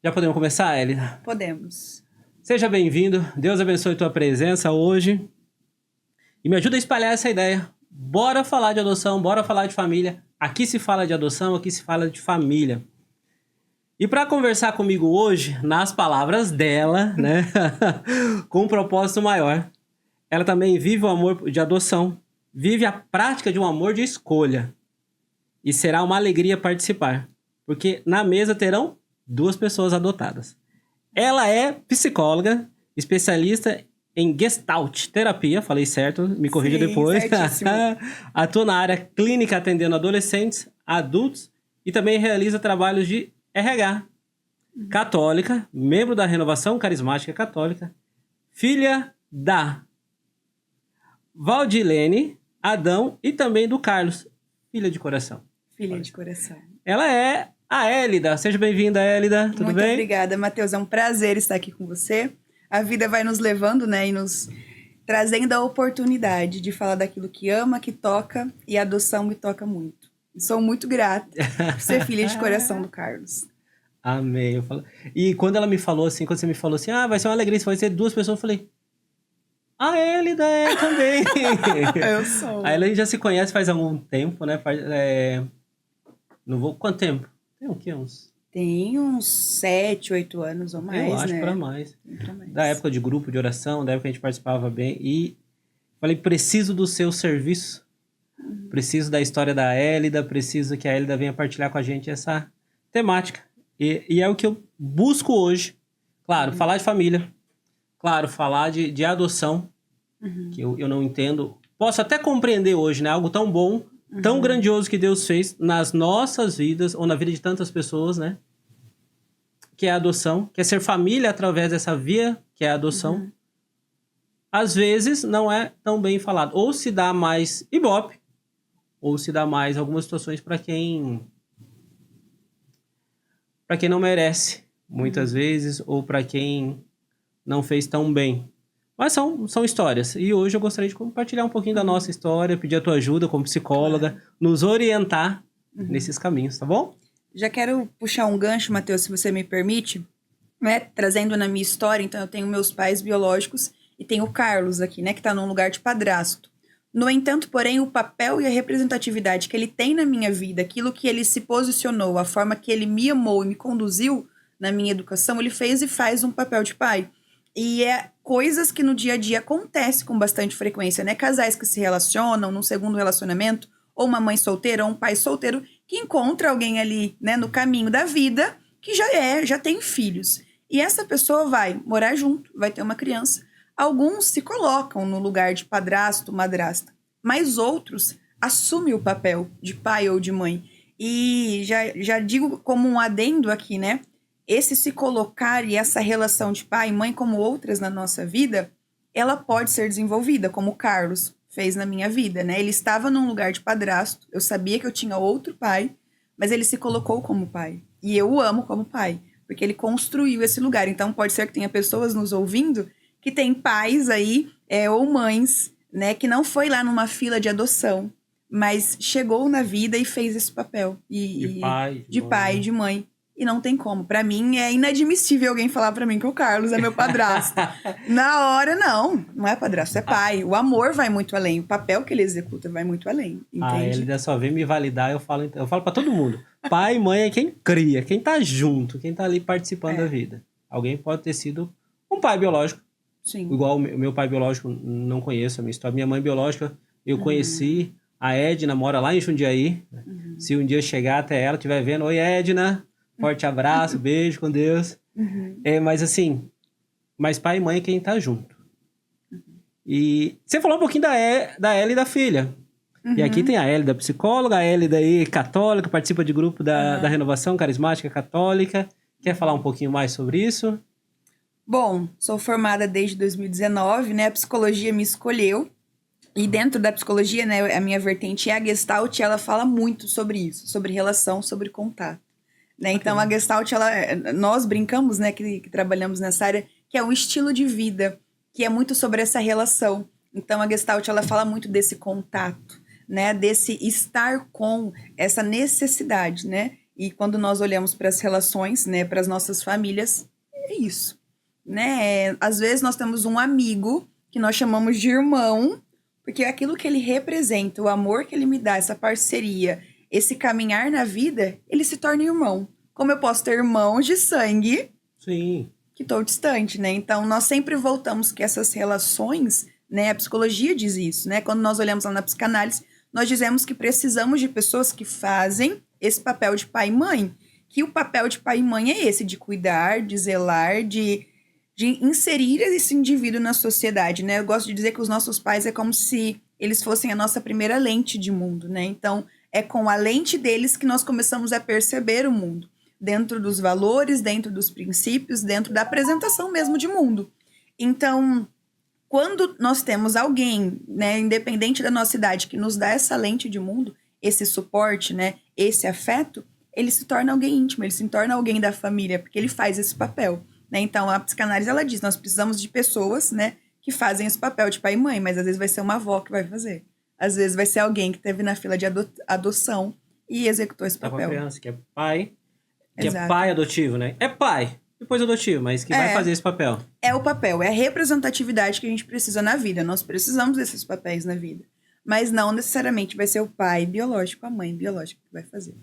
Já podemos começar, Elida? Podemos. Seja bem-vindo. Deus abençoe tua presença hoje. E me ajuda a espalhar essa ideia. Bora falar de adoção, bora falar de família. Aqui se fala de adoção, aqui se fala de família. E para conversar comigo hoje, nas palavras dela, né, com um propósito maior, ela também vive o amor de adoção, vive a prática de um amor de escolha. E será uma alegria participar, porque na mesa terão 2 pessoas adotadas. Ela é psicóloga, especialista em Gestalt terapia, falei certo, me corrija depois. Certíssimo. Atua na área clínica atendendo adolescentes, adultos e também realiza trabalhos de RH. Católica, membro da Renovação Carismática Católica, filha da Valdilene, Adão e também do Carlos, filha de coração. Filha de coração. Ela é a Elida. Seja bem-vinda, Elida. Tudo Muito bem? obrigada, Matheus. É um prazer estar aqui com você. A vida vai nos levando, né, e nos trazendo a oportunidade de falar daquilo que ama, que toca, e a adoção me toca muito. E sou muito grata por ser filha de coração do Carlos. Amém. E quando ela me falou assim, quando você me falou assim, vai ser uma alegria, vai ser 2 pessoas, eu falei, a Elida é também. Eu sou. A Elida já se conhece faz algum tempo, né? Não vou... Quanto tempo? Tem o quê? Tem uns 7, 8 anos ou mais, eu acho né? pra mais. Pra mais. Da época de grupo de oração, da época que a gente participava bem. E falei, preciso do seu serviço. Preciso da história da Elida. Preciso que a Elida venha partilhar com a gente essa temática. E é o que eu busco hoje. Claro, falar de família. Claro, falar de adoção. Que eu não entendo. Posso até compreender hoje, né? Algo tão bom, tão grandioso que Deus fez nas nossas vidas, ou na vida de tantas pessoas, né? Que é a adoção, que é ser família através dessa via, que é a adoção. Às vezes não é tão bem falado. Ou se dá mais ibope, ou se dá mais algumas situações para quem não merece, muitas vezes, ou para quem não fez tão bem. Mas são histórias. E hoje eu gostaria de compartilhar um pouquinho da nossa história, pedir a tua ajuda como psicóloga, nos orientar nesses caminhos, tá bom? Já quero puxar um gancho, Matheus, se você me permite, né? Trazendo na minha história, então eu tenho meus pais biológicos e tenho o Carlos aqui, né? Que tá num lugar de padrasto. No entanto, porém, o papel e a representatividade que ele tem na minha vida, aquilo que ele se posicionou, a forma que ele me amou e me conduziu na minha educação, ele fez e faz um papel de pai. E é coisas que no dia a dia acontecem com bastante frequência, né? Casais que se relacionam num segundo relacionamento, ou uma mãe solteira, ou um pai solteiro, que encontra alguém ali, né, no caminho da vida, que já tem filhos. E essa pessoa vai morar junto, vai ter uma criança. Alguns se colocam no lugar de padrasto, madrasta, mas outros assumem o papel de pai ou de mãe. E já digo como um adendo aqui, né? Esse se colocar e essa relação de pai e mãe, como outras na nossa vida, ela pode ser desenvolvida, como o Carlos fez na minha vida, né? Ele estava num lugar de padrasto, eu sabia que eu tinha outro pai, mas ele se colocou como pai. E eu o amo como pai, porque ele construiu esse lugar. Então pode ser que tenha pessoas nos ouvindo que tem pais aí, ou mães, né, que não foi lá numa fila de adoção, mas chegou na vida e fez esse papel. De pai, de pai, de mãe. E não tem como. Pra mim, é inadmissível alguém falar pra mim que o Carlos é meu padrasto. Na hora, não é padrasto, é pai. O amor vai muito além, o papel que ele executa vai muito além, entende? Ele só vem me validar, eu falo pra todo mundo. Pai e mãe é quem cria, quem tá junto, quem tá ali participando da vida. Alguém pode ter sido um pai biológico. Sim. Igual o meu pai biológico, não conheço a minha história. Minha mãe biológica, eu conheci. A Edna mora lá em Jundiaí. Se um dia chegar até ela, estiver vendo, oi Edna, forte abraço, beijo com Deus. Mas assim, mas pai e mãe é quem tá junto. E você falou um pouquinho da Ellie e da filha. E aqui tem a Ellie da psicóloga, a Ellie daí católica, participa de grupo da Renovação Carismática Católica. Quer falar um pouquinho mais sobre isso? Bom, sou formada desde 2019, né? A psicologia me escolheu. E dentro da psicologia, né, a minha vertente é a Gestalt, ela fala muito sobre isso, sobre relação, sobre contato. Né? Então, a Gestalt, nós brincamos, né, que trabalhamos nessa área, que é um estilo de vida, que é muito sobre essa relação. Então, a Gestalt, ela fala muito desse contato, né, desse estar com essa necessidade, né? E quando nós olhamos para as relações, né, para as nossas famílias, é isso, né? Às vezes nós temos um amigo que nós chamamos de irmão, porque aquilo que ele representa, o amor que ele me dá, essa parceria, esse caminhar na vida, ele se torna irmão. Como eu posso ter irmãos de sangue Sim. que estou distante, né? Então, nós sempre voltamos que essas relações, né? A psicologia diz isso, né? Quando nós olhamos lá na psicanálise, nós dizemos que precisamos de pessoas que fazem esse papel de pai e mãe. Que o papel de pai e mãe é esse, de cuidar, de zelar, de inserir esse indivíduo na sociedade, né? Eu gosto de dizer que os nossos pais é como se eles fossem a nossa primeira lente de mundo, né? Então, é com a lente deles que nós começamos a perceber o mundo. Dentro dos valores, dentro dos princípios, dentro da apresentação mesmo de mundo. Então, quando nós temos alguém, né, independente da nossa idade, que nos dá essa lente de mundo, esse suporte, né, esse afeto, ele se torna alguém íntimo, ele se torna alguém da família, porque ele faz esse papel, né? Então, a psicanálise, ela diz, nós precisamos de pessoas, né, que fazem esse papel de pai e mãe, mas às vezes vai ser uma avó que vai fazer. Às vezes vai ser alguém que esteve na fila de adoção e executou esse Tá com a papel. criança que é pai, que Exato. é pai adotivo, né? É pai, depois adotivo, mas que vai fazer esse papel. É o papel, é a representatividade que a gente precisa na vida. Nós precisamos desses papéis na vida. Mas não necessariamente vai ser o pai biológico, a mãe biológica que vai fazer.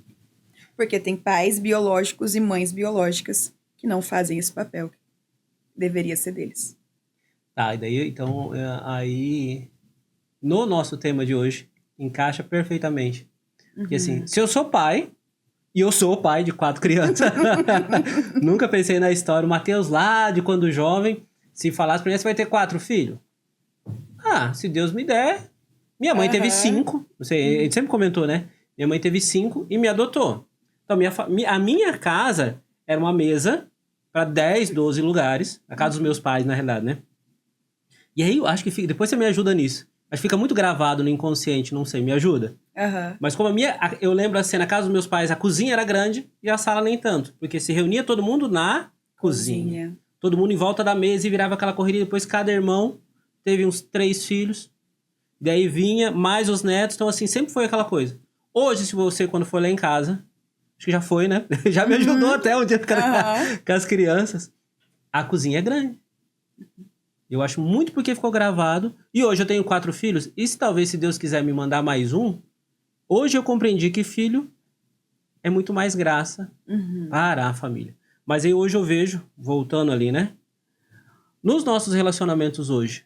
Porque tem pais biológicos e mães biológicas que não fazem esse papel. Deveria ser deles. Tá, e daí, então, aí, no nosso tema de hoje, encaixa perfeitamente. Porque assim, se eu sou pai, e eu sou o pai de 4 crianças, nunca pensei na história, o Matheus lá, de quando jovem, se falasse pra mim, você vai ter 4 filhos? Ah, se Deus me der. Minha mãe teve 5, não sei, a gente sempre comentou, né? Minha mãe teve 5 e me adotou. Então, a minha casa era uma mesa para 10, 12 lugares, a casa dos meus pais, na realidade, né? E aí, eu acho que fica, depois você me ajuda nisso. Acho que fica muito gravado no inconsciente, não sei, me ajuda. Mas como eu lembro assim, na casa dos meus pais, a cozinha era grande e a sala nem tanto. Porque se reunia todo mundo na cozinha. Todo mundo em volta da mesa e virava aquela correria. Depois cada irmão teve uns 3 filhos. Daí vinha mais os netos. Então assim, sempre foi aquela coisa. Hoje, se você, quando for lá em casa, acho que já foi, né? Já me ajudou até um dia com as crianças. A cozinha é grande. Eu acho muito porque ficou gravado. E hoje eu tenho 4 filhos. E se talvez, se Deus quiser me mandar mais um, hoje eu compreendi que filho é muito mais graça para a família. Mas aí hoje eu vejo, voltando ali, né? Nos nossos relacionamentos hoje,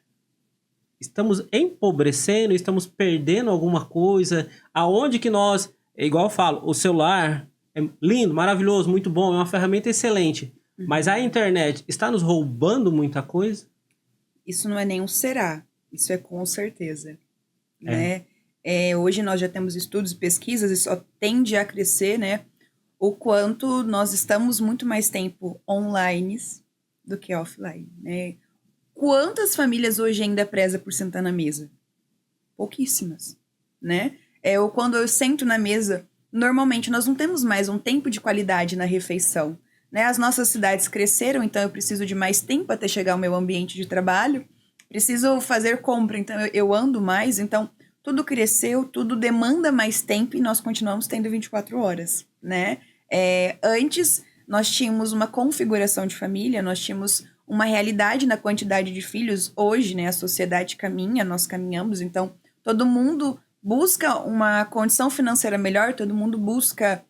estamos empobrecendo, estamos perdendo alguma coisa? Aonde que nós, igual eu falo, o celular é lindo, maravilhoso, muito bom, é uma ferramenta excelente. Mas a internet está nos roubando muita coisa? Isso não é nenhum será, isso é com certeza, né? Hoje nós já temos estudos e pesquisas e só tende a crescer, né? O quanto nós estamos muito mais tempo online do que offline, né? Quantas famílias hoje ainda preza por sentar na mesa? Pouquíssimas, né? Quando eu sento na mesa, normalmente nós não temos mais um tempo de qualidade na refeição, né? As nossas cidades cresceram, então eu preciso de mais tempo até chegar ao meu ambiente de trabalho. Preciso fazer compra, então eu ando mais. Então, tudo cresceu, tudo demanda mais tempo e nós continuamos tendo 24 horas, né? Antes, nós tínhamos uma configuração de família, nós tínhamos uma realidade na quantidade de filhos. Hoje, né, a sociedade caminha, nós caminhamos. Então, todo mundo busca uma condição financeira melhor, todo mundo busca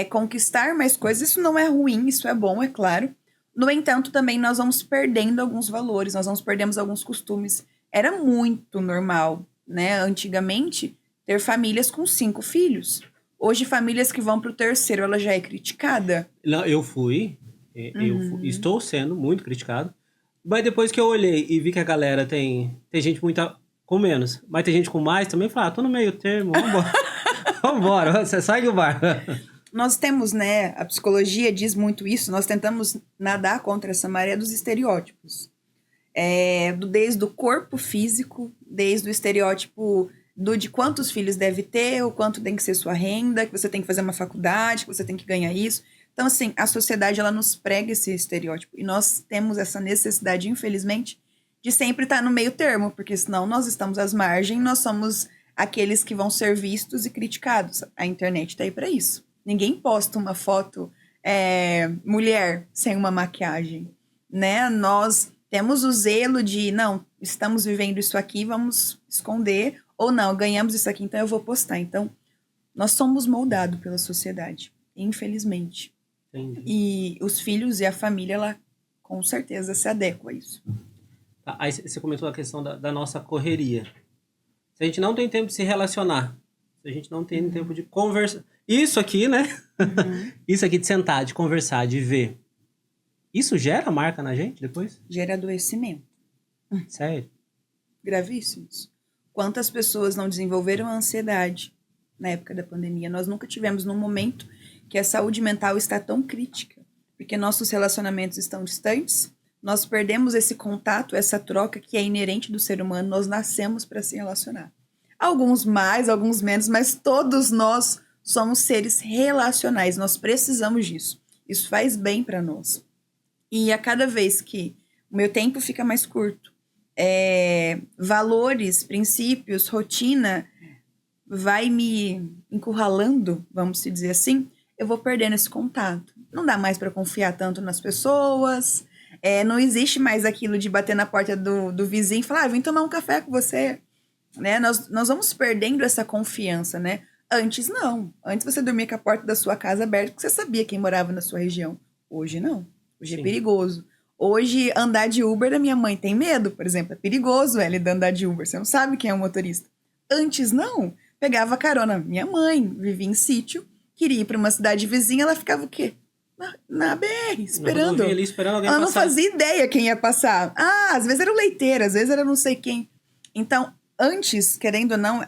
conquistar mais coisas. Isso não é ruim, isso é bom, é claro. No entanto, também nós vamos perdendo alguns valores, nós vamos perdendo alguns costumes. Era muito normal, né, antigamente, ter famílias com 5 filhos. Hoje, famílias que vão para o 3º, ela já é criticada. Não, eu estou sendo muito criticado. Mas depois que eu olhei e vi que a galera tem gente muito com menos, mas tem gente com mais também, eu falei, tô no meio termo, vambora. Vambora, você segue o bar. Nós temos, né, a psicologia diz muito isso, nós tentamos nadar contra essa maré dos estereótipos. Desde o corpo físico, desde o estereótipo de quantos filhos deve ter, o quanto tem que ser sua renda, que você tem que fazer uma faculdade, que você tem que ganhar isso. Então, assim, a sociedade, ela nos prega esse estereótipo. E nós temos essa necessidade, infelizmente, de sempre estar no meio termo, porque senão nós estamos às margens, nós somos aqueles que vão ser vistos e criticados. A internet está aí para isso. Ninguém posta uma foto mulher sem uma maquiagem, né? Nós temos o zelo de, não, estamos vivendo isso aqui, vamos esconder, ou não, ganhamos isso aqui, então eu vou postar. Então, nós somos moldados pela sociedade, infelizmente. Entendi. E os filhos e a família, ela com certeza se adequa a isso. Tá, aí você comentou a questão da nossa correria. Se a gente não tem tempo de se relacionar, se a gente não tem tempo de conversar... Isso aqui, né? Isso aqui de sentar, de conversar, de ver. Isso gera marca na gente depois? Gera adoecimento. Sério? Gravíssimos. Quantas pessoas não desenvolveram a ansiedade na época da pandemia? Nós nunca tivemos num momento que a saúde mental está tão crítica, porque nossos relacionamentos estão distantes, nós perdemos esse contato, essa troca que é inerente do ser humano, nós nascemos para se relacionar. Alguns mais, alguns menos, mas todos nós somos seres relacionais, nós precisamos disso. Isso faz bem para nós. E a cada vez que o meu tempo fica mais curto, valores, princípios, rotina vai me encurralando, vamos se dizer assim, eu vou perdendo esse contato. Não dá mais para confiar tanto nas pessoas, não existe mais aquilo de bater na porta do vizinho e falar, vim tomar um café com você. Né? Nós vamos perdendo essa confiança, né? Antes não. Antes você dormia com a porta da sua casa aberta porque você sabia quem morava na sua região. Hoje não. Hoje é perigoso. Hoje andar de Uber, a minha mãe tem medo, por exemplo. É perigoso ela andar de Uber. Você não sabe quem é o motorista. Antes não. Pegava carona. Minha mãe vivia em sítio, queria ir para uma cidade vizinha, ela ficava o quê? Na BR, esperando. Ali, esperando alguém ela passar. Não fazia ideia quem ia passar. Às vezes era o leiteiro, às vezes era não sei quem. Então, antes, querendo ou não,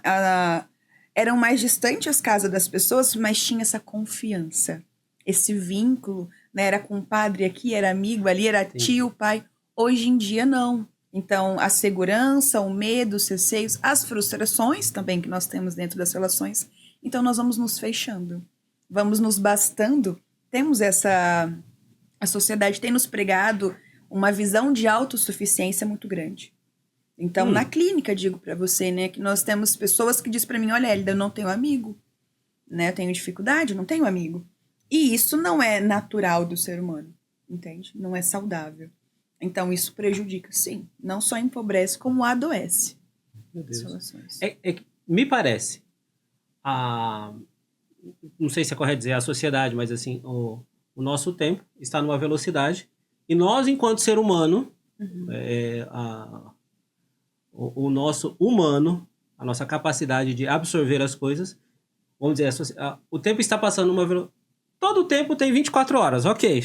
eram mais distantes as casas das pessoas, mas tinha essa confiança, esse vínculo, né? Era compadre aqui, era amigo ali, era tio, pai. Hoje em dia, não. Então, a segurança, o medo, os receios, as frustrações também que nós temos dentro das relações. Então, nós vamos nos fechando, vamos nos bastando. Temos a sociedade tem nos pregado uma visão de autossuficiência muito grande. Então, na clínica, digo para você, né, que nós temos pessoas que dizem para mim, olha, Elida, eu não tenho amigo, né, eu tenho dificuldade, eu não tenho amigo. E isso não é natural do ser humano, entende? Não é saudável. Então, isso prejudica, sim. Não só empobrece, como adoece. Meu Deus. Me parece, não sei se é correto dizer a sociedade, mas assim, o nosso tempo está numa velocidade e nós, enquanto ser humano, o nosso humano, a nossa capacidade de absorver as coisas, vamos dizer, o tempo está passando numa velocidade. Todo o tempo tem 24 horas, ok.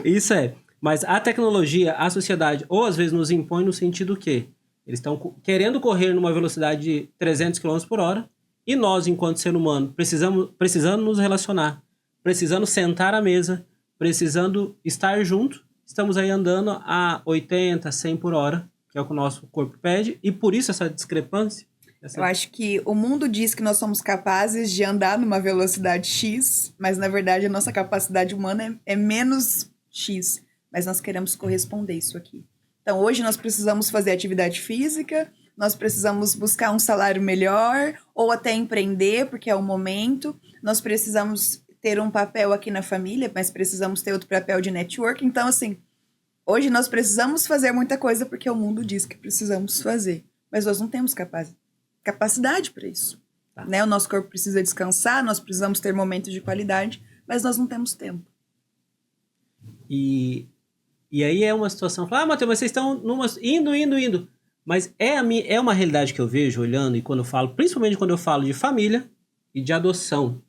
Isso é. Mas a tecnologia, a sociedade, ou às vezes nos impõe no sentido que eles estão querendo correr numa velocidade de 300 km por hora e nós, enquanto ser humano, precisando nos relacionar, precisando sentar à mesa, precisando estar junto, estamos aí andando a 80, 100 por hora, que é o que o nosso corpo pede, e por isso essa discrepância. Eu acho que o mundo diz que nós somos capazes de andar numa velocidade X, mas na verdade a nossa capacidade humana é menos X, mas nós queremos corresponder isso aqui. Então hoje nós precisamos fazer atividade física, nós precisamos buscar um salário melhor, ou até empreender, porque é o momento, nós precisamos ter um papel aqui na família, mas precisamos ter outro papel de network. Então, assim, hoje nós precisamos fazer muita coisa porque o mundo diz que precisamos fazer, mas nós não temos capacidade para isso. Tá. Né? O nosso corpo precisa descansar, nós precisamos ter momentos de qualidade, mas nós não temos tempo. E aí é uma situação, Matheus, mas vocês estão indo. Mas é uma realidade que eu vejo olhando, e quando eu falo, principalmente quando eu falo de família e de adoção.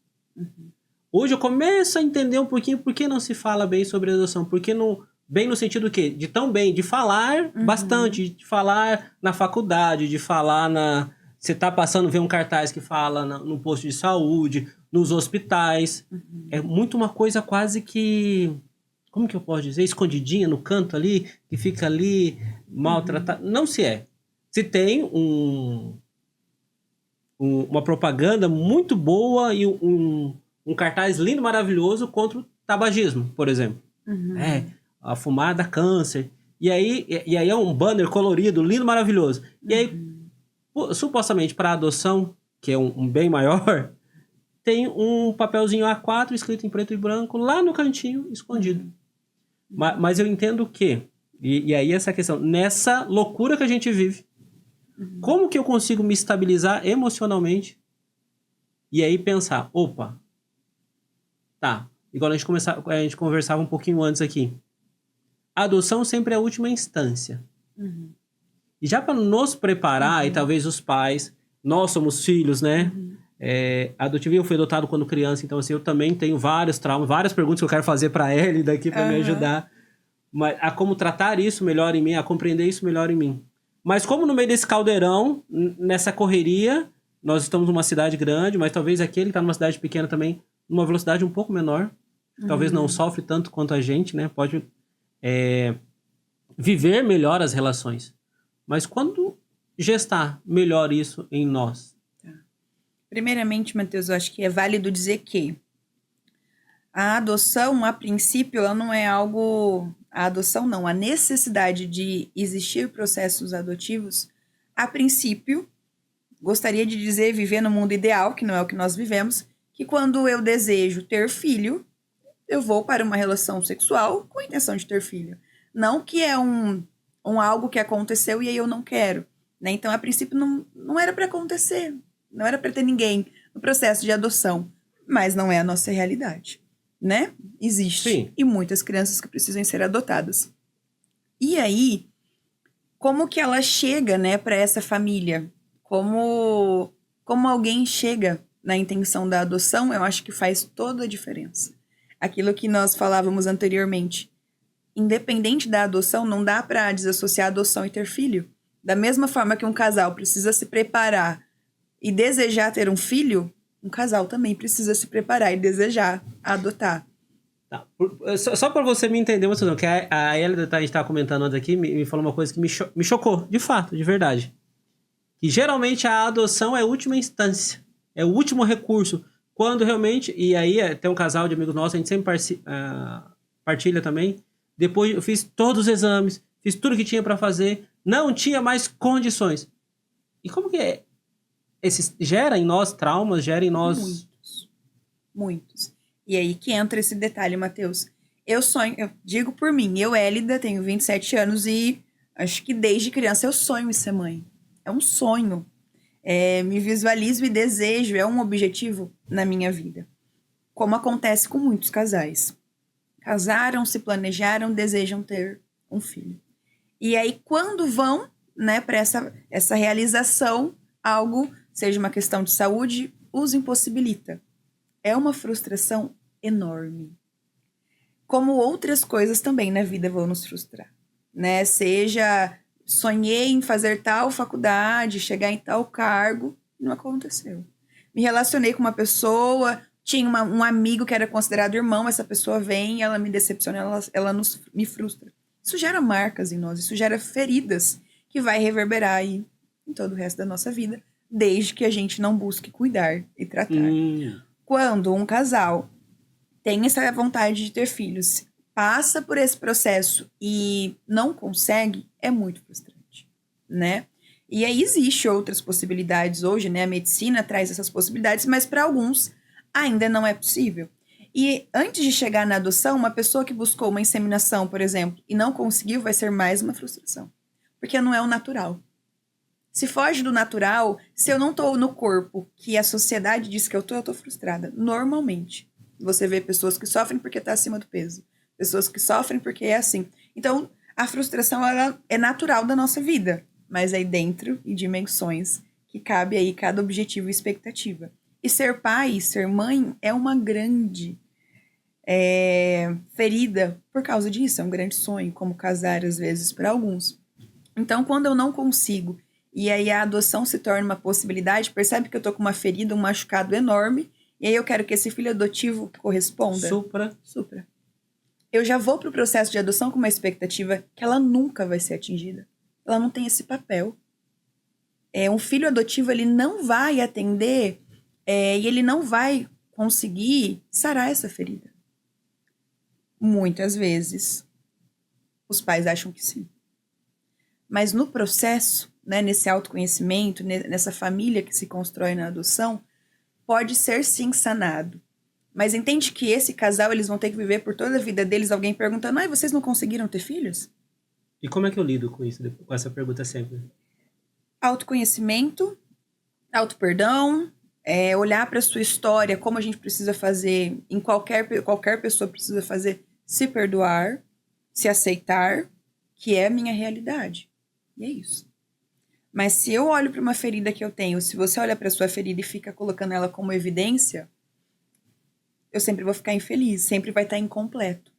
Hoje eu começo a entender um pouquinho por que não se fala bem sobre adoção, porque não... Bem no sentido quê? De tão bem, de falar bastante, de falar na faculdade, de falar na... Você tá passando, vê um cartaz que fala no posto de saúde, nos hospitais. É muito uma coisa quase que... Como que eu posso dizer? Escondidinha no canto ali, que fica ali maltratada. Não se é. Se tem uma propaganda muito boa e um cartaz lindo, maravilhoso contra o tabagismo, por exemplo. A fumar dá câncer. E aí é um banner colorido, lindo, maravilhoso. E aí, supostamente, para a adoção, que é um bem maior, tem um papelzinho A4 escrito em preto e branco lá no cantinho, escondido. Mas eu entendo que, e aí essa questão, nessa loucura que a gente vive, como que eu consigo me estabilizar emocionalmente e aí pensar, opa, tá, igual a gente conversava um pouquinho antes aqui, a adoção sempre é a última instância. E já para nos preparar, e talvez os pais, nós somos filhos, né? Adotivo, eu fui adotado quando criança, então assim, eu também tenho vários traumas, várias perguntas que eu quero fazer para ele daqui para me ajudar a como tratar isso melhor em mim, a compreender isso melhor em mim. Mas como no meio desse caldeirão, nessa correria, nós estamos numa cidade grande, mas talvez aquele que está numa cidade pequena também, numa velocidade um pouco menor, talvez não sofre tanto quanto a gente, né? Pode viver melhor as relações. Mas quando gestar melhor isso em nós? Primeiramente, Matheus, eu acho que é válido dizer que a adoção, a princípio, ela não é algo... A adoção não, a necessidade de existir processos adotivos, a princípio, gostaria de dizer viver no mundo ideal, que não é o que nós vivemos, que quando eu desejo ter filho, eu vou para uma relação sexual com a intenção de ter filho. Não que é um algo que aconteceu e aí eu não quero. Né? Então, a princípio, não era para acontecer. Não era para ter ninguém no processo de adoção. Mas não é a nossa realidade. Né? Existe. Sim. E muitas crianças que precisam ser adotadas. E aí, como que ela chega, né, para essa família? Como alguém chega na intenção da adoção, eu acho que faz toda a diferença. Aquilo que nós falávamos anteriormente. Independente da adoção, não dá para desassociar a adoção e ter filho. Da mesma forma que um casal precisa se preparar e desejar ter um filho, um casal também precisa se preparar e desejar adotar. Tá. Só para você me entender, que a Elida, a gente estava comentando antes aqui, me falou uma coisa que me chocou, de fato, de verdade. Que geralmente a adoção é a última instância, é o último recurso. Quando realmente, e aí tem um casal de amigos nossos, a gente sempre partilha também. Depois eu fiz todos os exames, fiz tudo que tinha para fazer, não tinha mais condições. E como que é? Gera em nós traumas, gera em nós... Muitos. E aí que entra esse detalhe, Matheus. Eu digo por mim, eu, Elida, tenho 27 anos e acho que desde criança eu sonho em ser mãe. É um sonho. Me visualizo e desejo, é um objetivo na minha vida. Como acontece com muitos casais. Casaram, se planejaram, desejam ter um filho. E aí, quando vão, né, para essa realização, algo, seja uma questão de saúde, os impossibilita. É uma frustração enorme. Como outras coisas também na vida vão nos frustrar. Né? Seja, sonhei em fazer tal faculdade, chegar em tal cargo, não aconteceu. Me relacionei com uma pessoa... Tinha um amigo que era considerado irmão, essa pessoa vem, ela me decepciona, ela me frustra. Isso gera marcas em nós, isso gera feridas que vai reverberar aí em todo o resto da nossa vida, desde que a gente não busque cuidar e tratar. Quando um casal tem essa vontade de ter filhos, passa por esse processo e não consegue, é muito frustrante, né? E aí existe outras possibilidades hoje, né? A medicina traz essas possibilidades, mas para alguns ainda não é possível. E antes de chegar na adoção, uma pessoa que buscou uma inseminação, por exemplo, e não conseguiu, vai ser mais uma frustração. Porque não é o natural. Se foge do natural, se eu não estou no corpo que a sociedade diz que eu tô frustrada. Normalmente. Você vê pessoas que sofrem porque está acima do peso. Pessoas que sofrem porque é assim. Então, a frustração ela é natural da nossa vida. Mas aí dentro e dimensões que cabe aí cada objetivo e expectativa. E ser pai, ser mãe é uma grande ferida por causa disso. É um grande sonho, como casar às vezes para alguns. Então, quando eu não consigo, e aí a adoção se torna uma possibilidade, percebe que eu tô com uma ferida, um machucado enorme, e aí eu quero que esse filho adotivo corresponda. Supra. Eu já vou pro processo de adoção com uma expectativa que ela nunca vai ser atingida. Ela não tem esse papel. Um filho adotivo, ele não vai atender... e ele não vai conseguir sarar essa ferida. Muitas vezes, os pais acham que sim. Mas no processo, né, nesse autoconhecimento, nessa família que se constrói na adoção, pode ser sim sanado. Mas entende que esse casal, eles vão ter que viver por toda a vida deles alguém perguntando, vocês não conseguiram ter filhos? E como é que eu lido com isso, com essa pergunta sempre? Autoconhecimento, auto-perdão, olhar para sua história, como a gente precisa fazer, em qualquer pessoa precisa fazer, se perdoar, se aceitar, que é a minha realidade. E é isso. Mas se eu olho para uma ferida que eu tenho, se você olha para sua ferida e fica colocando ela como evidência, eu sempre vou ficar infeliz, sempre vai estar incompleto.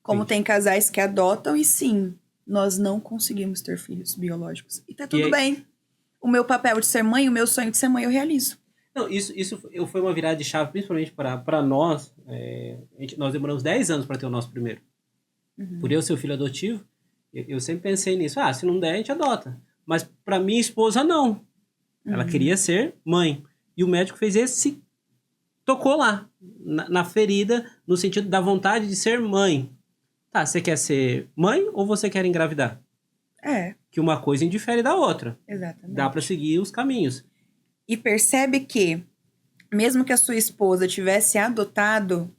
Como tem casais que adotam e sim, nós não conseguimos ter filhos biológicos. E tá tudo bem. O meu papel de ser mãe, o meu sonho de ser mãe, eu realizo. Não, isso foi uma virada de chave, principalmente para nós. Nós demoramos 10 anos para ter o nosso primeiro. Uhum. Por eu ser o filho adotivo, eu sempre pensei nisso. Se não der, a gente adota. Mas para minha esposa, não. Ela queria ser mãe. E o médico fez esse... Tocou lá, na ferida, no sentido da vontade de ser mãe. Tá, você quer ser mãe ou você quer engravidar? Que uma coisa indifere da outra. Exatamente. Dá para seguir os caminhos. E percebe que, mesmo que a sua esposa tivesse adotado,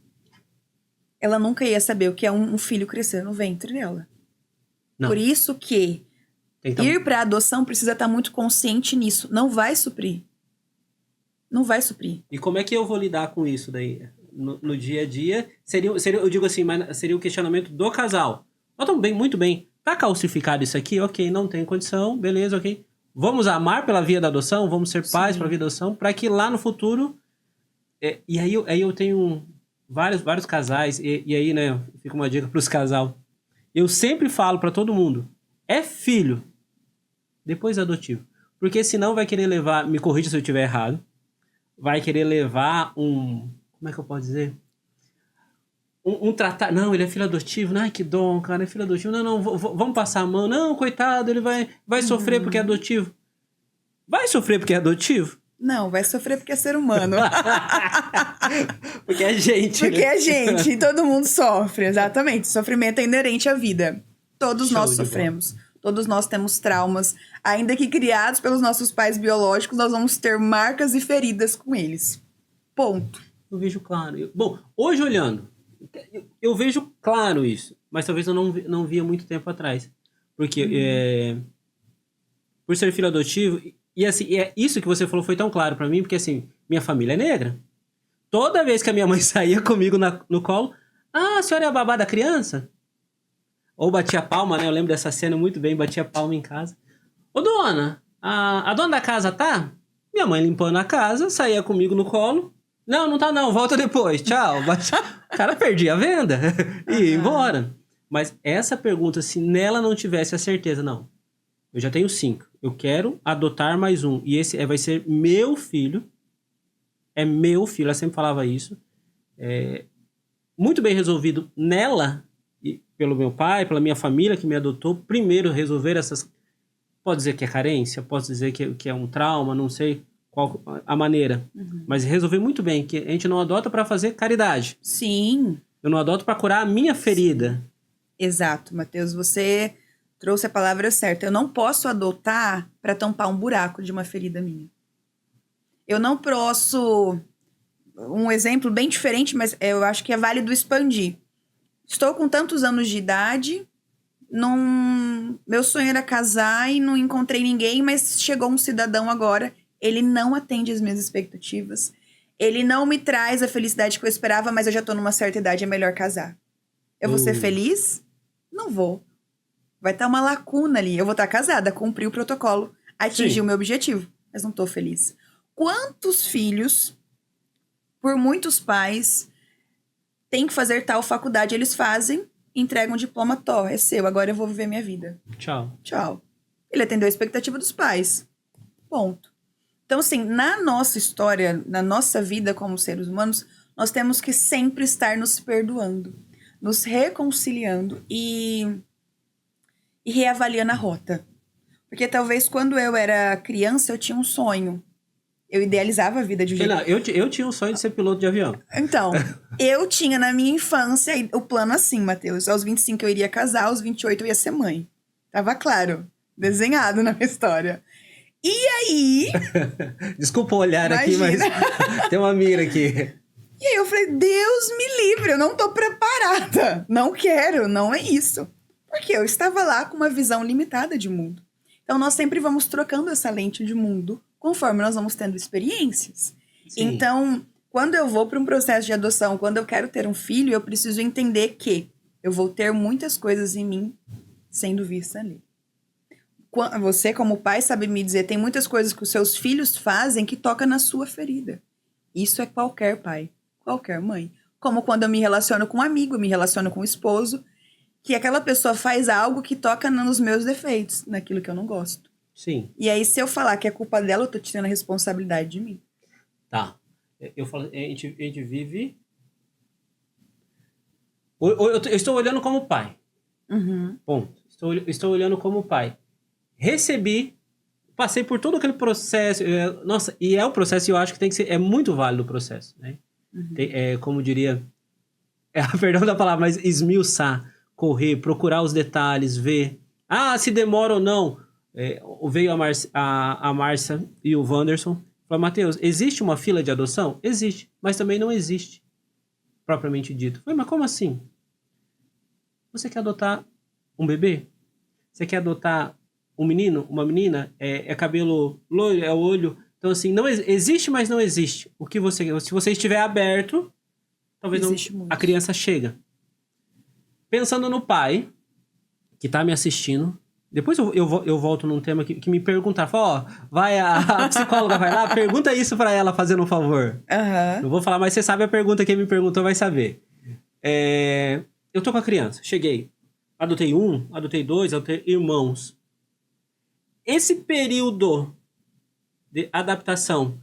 ela nunca ia saber o que é um filho crescer no ventre dela. Não. Por isso que ir para adoção precisa estar muito consciente nisso. Não vai suprir. Não vai suprir. E como é que eu vou lidar com isso daí? No dia a dia, seria, eu digo assim, mas seria o questionamento do casal. Muito bem. Tá calcificado isso aqui? Ok, não tem condição. Beleza, ok. Vamos amar pela via da adoção? Vamos ser pais pela via da adoção? Para que lá no futuro... e aí eu tenho vários casais. E aí, né, fica uma dica para os casais. Eu sempre falo para todo mundo. É filho. Depois é adotivo. Porque senão vai querer levar... Me corrija se eu estiver errado. Vai querer levar como é que eu posso dizer? Tratar... Não, ele é filho adotivo. Ai, que dom, cara, é filho adotivo. Não, vamos passar a mão. Não, coitado, ele vai sofrer porque é adotivo. Vai sofrer porque é adotivo? Não, vai sofrer porque é ser humano. Porque é gente. Porque é gente, e todo mundo sofre, exatamente. Sofrimento é inerente à vida. Todos nós sofremos. Todos nós temos traumas. Ainda que criados pelos nossos pais biológicos, nós vamos ter marcas e feridas com eles. Ponto. Eu vejo claro. Bom, hoje olhando, eu vejo claro isso. Mas talvez eu não via muito tempo atrás. Porque por ser filho adotivo... E assim, isso que você falou foi tão claro pra mim, porque assim, minha família é negra. Toda vez que a minha mãe saía comigo no colo, a senhora é a babá da criança? Ou batia palma, né? Eu lembro dessa cena muito bem, batia palma em casa. Ô dona, a dona da casa tá? Minha mãe limpando a casa, saía comigo no colo. Não tá não, volta depois, tchau. O cara perdia a venda e ia embora. Mas essa pergunta, se nela não tivesse a certeza, não. Eu já tenho 5. Eu quero adotar mais um. E esse vai ser meu filho. É meu filho. Ela sempre falava isso. Muito bem resolvido nela, e pelo meu pai, pela minha família que me adotou. Primeiro resolver essas... Pode dizer que é carência, pode dizer que é um trauma, não sei qual a maneira. Mas resolver muito bem, que a gente não adota para fazer caridade. Sim. Eu não adoto para curar a minha ferida. Sim. Exato, Matheus. Você... trouxe a palavra certa. Eu não posso adotar para tampar um buraco de uma ferida minha. Eu não posso... Um exemplo bem diferente, mas eu acho que é válido expandir. Estou com tantos anos de idade, meu sonho era casar e não encontrei ninguém, mas chegou um cidadão agora, ele não atende as minhas expectativas, ele não me traz a felicidade que eu esperava, mas eu já estou numa certa idade, é melhor casar. Eu vou ser feliz? Não vou. Vai estar uma lacuna ali. Eu vou estar casada, cumpri o protocolo, atingi o meu objetivo, mas não estou feliz. Quantos filhos, por muitos pais, têm que fazer tal faculdade? Eles fazem, entregam um diploma, é seu, agora eu vou viver minha vida. Tchau. Ele atendeu a expectativa dos pais. Ponto. Então, assim, na nossa história, na nossa vida como seres humanos, nós temos que sempre estar nos perdoando, nos reconciliando e reavaliando a rota. Porque talvez quando eu era criança, eu tinha um sonho. Eu idealizava a vida de um jeito... Eu tinha um sonho de ser piloto de avião. Então, eu tinha na minha infância o plano assim, Matheus. Aos 25 eu iria casar, aos 28 eu ia ser mãe. Tava claro, desenhado na minha história. E aí... Desculpa o olhar aqui, mas Imagina. tem uma mira aqui. E aí eu falei, Deus me livre, eu não tô preparada. Não quero, não é isso. Porque eu estava lá com uma visão limitada de mundo. Então nós sempre vamos trocando essa lente de mundo conforme nós vamos tendo experiências. Sim. Então, quando eu vou para um processo de adoção, quando eu quero ter um filho, eu preciso entender que eu vou ter muitas coisas em mim sendo vista nele. Você, como pai, sabe me dizer, tem muitas coisas que os seus filhos fazem que toca na sua ferida. Isso é qualquer pai, qualquer mãe. Como quando eu me relaciono com um amigo, eu me relaciono com um esposo, que aquela pessoa faz algo que toca nos meus defeitos, naquilo que eu não gosto. Sim. E aí, se eu falar que é culpa dela, eu tô tirando a responsabilidade de mim. Tá. Eu falo, a gente vive... Eu estou olhando como pai. Uhum. Ponto. Estou olhando como pai. Recebi, passei por todo aquele processo. Nossa, e é o processo, e eu acho que tem que ser... É muito válido o processo, né? Uhum. Como diria... perdão da palavra, mas esmiuçar, correr, procurar os detalhes, ver. Se demora ou não. Veio a Márcia e o Wanderson. Falaram, Matheus, existe uma fila de adoção? Existe, mas também não existe, propriamente dito. Falei, mas como assim? Você quer adotar um bebê? Você quer adotar um menino, uma menina? É cabelo loiro, é olho? Então, assim, não existe, mas não existe. O que se você estiver aberto, talvez a criança chega. Pensando no pai, que tá me assistindo, depois eu volto num tema que me perguntaram. Fala, vai a psicóloga vai lá, pergunta isso pra ela, fazendo um favor. Uhum. Não vou falar, mas você sabe a pergunta, quem me perguntou vai saber. Eu tô com a criança, cheguei. Adotei um, adotei dois, adotei irmãos. Esse período de adaptação,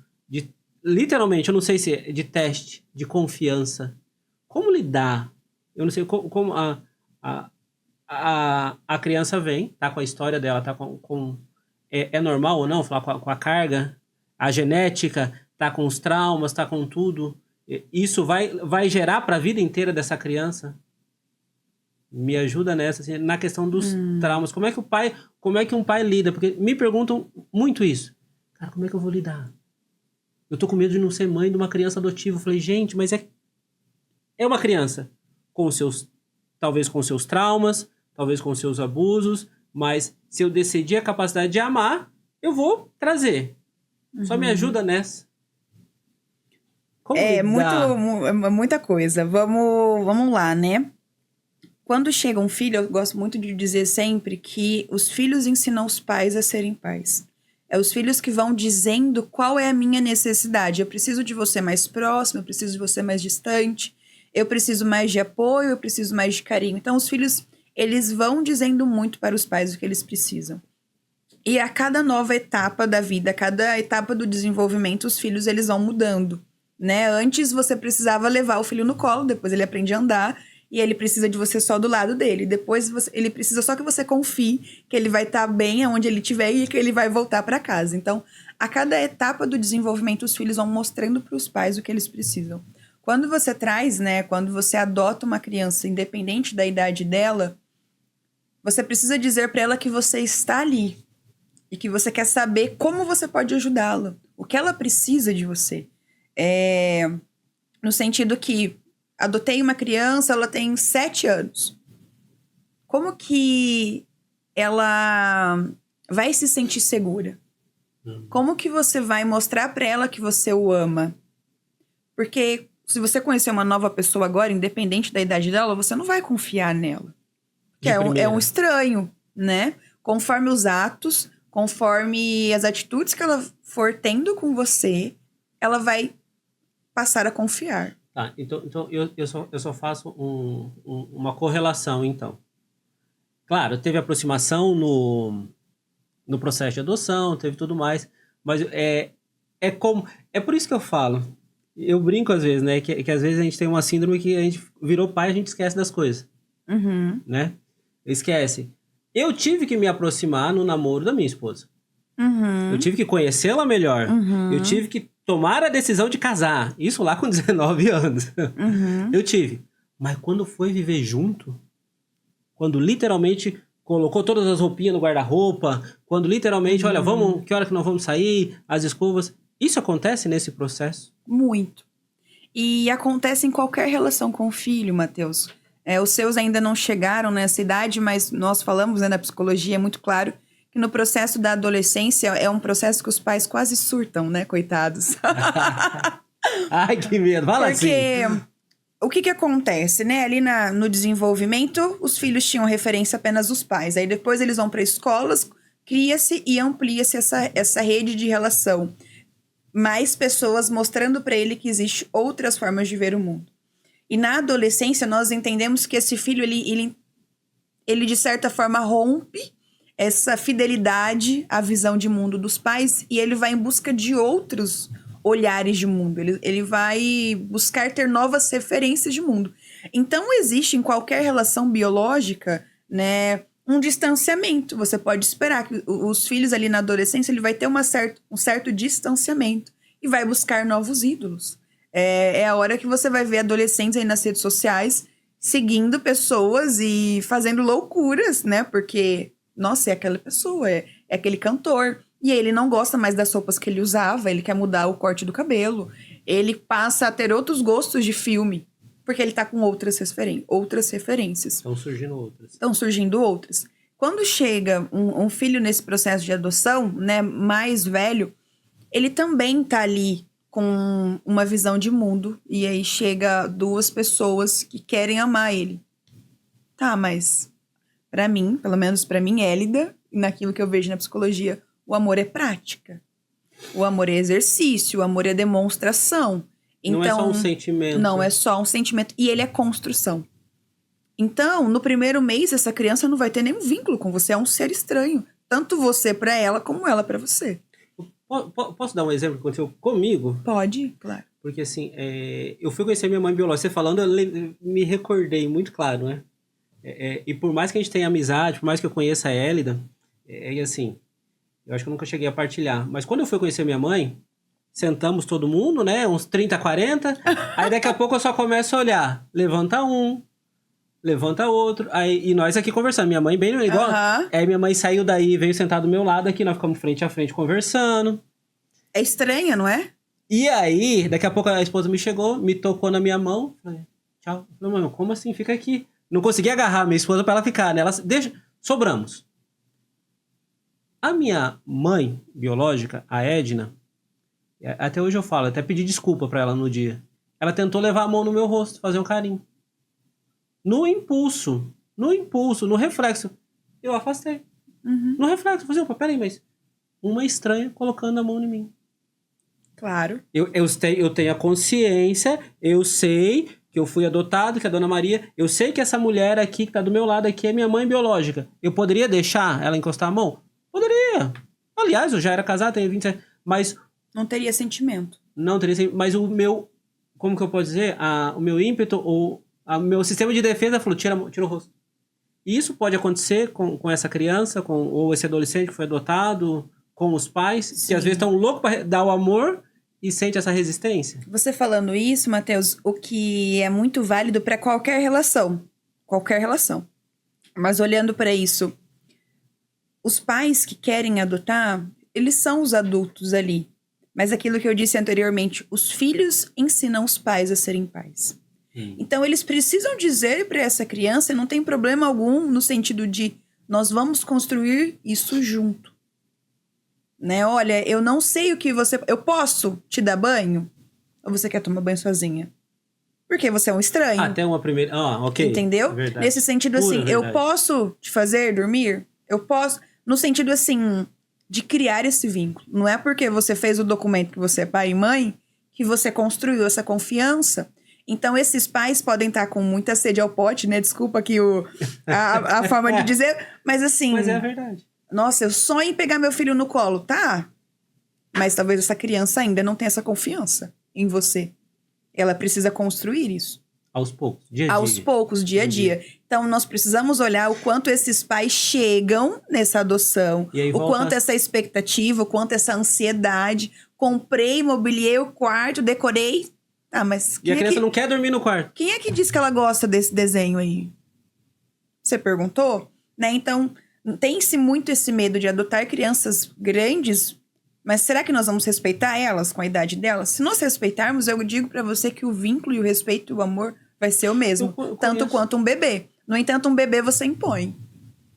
literalmente, eu não sei se é de teste, de confiança, como lidar? Eu não sei como a criança vem, tá com a história dela, tá com é normal ou não, falar com a carga, a genética, tá com os traumas, tá com tudo. Isso vai gerar para a vida inteira dessa criança? Me ajuda nessa, assim, na questão dos traumas. Como é que um pai lida? Porque me perguntam muito isso. Cara, como é que eu vou lidar? Eu tô com medo de não ser mãe de uma criança adotiva. Eu falei, gente, mas é uma criança talvez com seus traumas, talvez com seus abusos, mas se eu decidir a capacidade de amar, eu vou trazer. Só me ajuda nessa. Como lidar? Muita coisa. Vamos lá, né? Quando chega um filho, eu gosto muito de dizer sempre que os filhos ensinam os pais a serem pais. É os filhos que vão dizendo qual é a minha necessidade. Eu preciso de você mais próximo, eu preciso de você mais distante, eu preciso mais de apoio, eu preciso mais de carinho. Então, os filhos, eles vão dizendo muito para os pais o que eles precisam. E a cada nova etapa da vida, a cada etapa do desenvolvimento, os filhos, eles vão mudando, né? Antes, você precisava levar o filho no colo, depois ele aprende a andar, e ele precisa de você só do lado dele. Depois, ele precisa só que você confie que ele vai estar bem aonde ele estiver e que ele vai voltar para casa. Então, a cada etapa do desenvolvimento, os filhos vão mostrando para os pais o que eles precisam. Quando você traz, né, quando você adota uma criança, independente da idade dela, você precisa dizer para ela que você está ali e que você quer saber como você pode ajudá-la, o que ela precisa de você. No sentido que adotei uma criança, ela tem 7 anos. Como que ela vai se sentir segura? Como que você vai mostrar para ela que você o ama? Porque se você conhecer uma nova pessoa agora, independente da idade dela, você não vai confiar nela. Que é um estranho, né? Conforme os atos, conforme as atitudes que ela for tendo com você, ela vai passar a confiar. Tá, então eu só faço uma correlação, então. Claro, teve aproximação no processo de adoção, teve tudo mais, mas é por isso que eu falo. Eu brinco às vezes, né? Que às vezes a gente tem uma síndrome que a gente virou pai e a gente esquece das coisas. Uhum. Né? Esquece. Eu tive que me aproximar no namoro da minha esposa. Uhum. Eu tive que conhecê-la melhor. Uhum. Eu tive que tomar a decisão de casar. Isso lá com 19 anos. Uhum. Eu tive. Mas quando foi viver junto, quando literalmente colocou todas as roupinhas no guarda-roupa, quando literalmente, olha, vamos, que hora que nós vamos sair, as escovas. Isso acontece nesse processo? Muito. E acontece em qualquer relação com o filho, Matheus. Os seus ainda não chegaram nessa idade, mas nós falamos, né, na psicologia, é muito claro que no processo da adolescência é um processo que os pais quase surtam, né, coitados. Ai, que medo. Fala assim. Porque o que acontece, né? Ali no desenvolvimento, os filhos tinham referência apenas dos pais. Aí depois eles vão para escolas, cria-se e amplia-se essa rede de relação. Mais pessoas mostrando para ele que existe outras formas de ver o mundo. E na adolescência, nós entendemos que esse filho, ele de certa forma rompe essa fidelidade à visão de mundo dos pais e ele vai em busca de outros olhares de mundo. Ele vai buscar ter novas referências de mundo. Então, existe em qualquer relação biológica, né, um distanciamento. Você pode esperar que os filhos ali na adolescência, ele vai ter um certo distanciamento e vai buscar novos ídolos. É a hora que você vai ver adolescentes aí nas redes sociais seguindo pessoas e fazendo loucuras, né? Porque, nossa, é aquela pessoa, é aquele cantor. E ele não gosta mais das roupas que ele usava, ele quer mudar o corte do cabelo. Ele passa a ter outros gostos de filme, porque ele tá com outras referências. Estão surgindo outras. Quando chega um filho nesse processo de adoção, né, mais velho, ele também tá ali com uma visão de mundo. E aí chega duas pessoas que querem amar ele. Tá, mas pra mim, pelo menos pra mim, Élida, naquilo que eu vejo na psicologia, o amor é prática. O amor é exercício, o amor é demonstração. Então, não é só um sentimento. Não é só um sentimento. E ele é construção. Então, no primeiro mês, essa criança não vai ter nenhum vínculo com você. É um ser estranho. Tanto você pra ela, como ela pra você. Posso dar um exemplo que aconteceu comigo? Pode, claro. Porque assim, eu fui conhecer minha mãe biológica. Você falando, eu me recordei muito claro, né? E por mais que a gente tenha amizade, por mais que eu conheça a Élida, assim, eu acho que eu nunca cheguei a partilhar. Mas quando eu fui conhecer minha mãe, sentamos todo mundo, né? Uns 30, 40. Aí daqui a pouco eu só começo a olhar. Levanta um, levanta outro. Aí, e nós aqui conversando. Minha mãe bem igual. Aí minha mãe saiu daí, veio sentar do meu lado aqui. Nós ficamos frente a frente conversando. É estranha, não é? E aí, daqui a pouco a esposa me chegou, me tocou na minha mão. Falei, tchau. Eu falei, mano, como assim? Fica aqui. Não consegui agarrar a minha esposa pra ela ficar, né? Ela, sobramos. A minha mãe biológica, a Edna, até hoje eu falo, até pedi desculpa pra ela no dia. Ela tentou levar a mão no meu rosto, fazer um carinho. No impulso, no reflexo, eu afastei. No reflexo, falei, opa, peraí, mas uma estranha colocando a mão em mim. Claro. Eu tenho a consciência, eu sei que eu fui adotado, que é a Dona Maria, eu sei que essa mulher aqui, que tá do meu lado aqui, é minha mãe biológica. Eu poderia deixar ela encostar a mão? Poderia. Aliás, eu já era casado, tenho 27, mas... Não teria sentimento. Não teria sentimento, mas o meu... Como que eu posso dizer? O meu ímpeto, o meu sistema de defesa falou, tira o rosto. E isso pode acontecer com essa criança, ou esse adolescente que foi adotado, com os pais, Sim. que às vezes estão loucos para dar o amor e sente essa resistência. Você falando isso, Matheus, o que é muito válido para qualquer relação. Qualquer relação. Mas olhando para isso, os pais que querem adotar, eles são os adultos ali. Mas aquilo que eu disse anteriormente, os filhos ensinam os pais a serem pais. Então, eles precisam dizer para essa criança, e não tem problema algum no sentido de nós vamos construir isso junto. Né? Olha, eu não sei o que você... Eu posso te dar banho? Ou você quer tomar banho sozinha? Porque você é um estranho. Até uma primeira... ok. Entendeu? Verdade. Nesse sentido assim, verdade. Eu posso te fazer dormir? Eu posso... No sentido assim, de criar esse vínculo. Não é porque você fez o documento que você é pai e mãe que você construiu essa confiança. Então, esses pais podem estar com muita sede ao pote, né? Desculpa aqui a forma de dizer. Mas assim... Mas é a verdade. Nossa, eu sonho em pegar meu filho no colo. Tá. Mas talvez essa criança ainda não tenha essa confiança em você. Ela precisa construir isso. Aos poucos, dia a dia. Aos poucos, dia a dia. Então, nós precisamos olhar o quanto esses pais chegam nessa adoção. E aí o quanto essa expectativa, o quanto essa ansiedade. Comprei, mobiliei o quarto, decorei... Ah, mas e a criança não quer dormir no quarto. Quem é que disse que ela gosta desse desenho aí? Você perguntou? né? Então, tem-se muito esse medo de adotar crianças grandes, mas será que nós vamos respeitar elas com a idade delas? Se nós respeitarmos, eu digo pra você que o vínculo e o respeito e o amor vai ser o mesmo, Eu tanto conheço. quanto um bebê. No entanto, um bebê você impõe.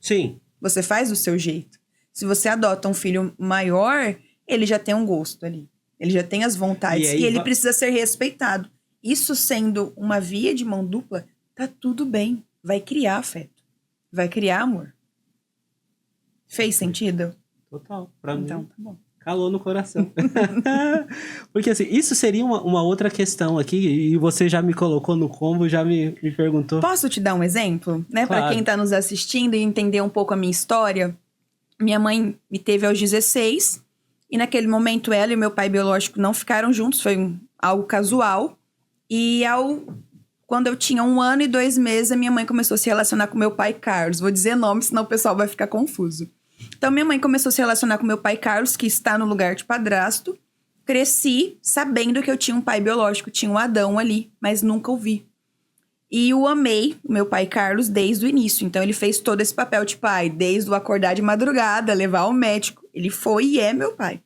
Sim. Você faz do seu jeito. Se você adota um filho maior, ele já tem um gosto ali. Ele já tem as vontades. E aí E ele va- precisa ser respeitado. Isso sendo uma via de mão dupla, tá tudo bem. Vai criar afeto. Vai criar amor. Fez sentido? Total. Pra Então, mim, tá bom. calou no coração. Porque assim, isso seria uma outra questão aqui, e você já me colocou no combo, já me perguntou. Posso te dar um exemplo? Né? Claro. Para quem tá nos assistindo e entender um pouco a minha história. Minha mãe me teve aos 16. E naquele momento ela e meu pai biológico não ficaram juntos. Foi algo casual. E quando eu tinha 1 ano e 2 meses, a minha mãe começou a se relacionar com meu pai Carlos. Vou dizer nome, senão o pessoal vai ficar confuso. Então, minha mãe começou a se relacionar com meu pai Carlos, que está no lugar de padrasto. Cresci sabendo que eu tinha um pai biológico, tinha um Adão ali, mas nunca o vi. E eu amei o meu pai Carlos desde o início. Então, ele fez todo esse papel de pai, desde o acordar de madrugada, levar ao médico. Ele foi e é meu pai.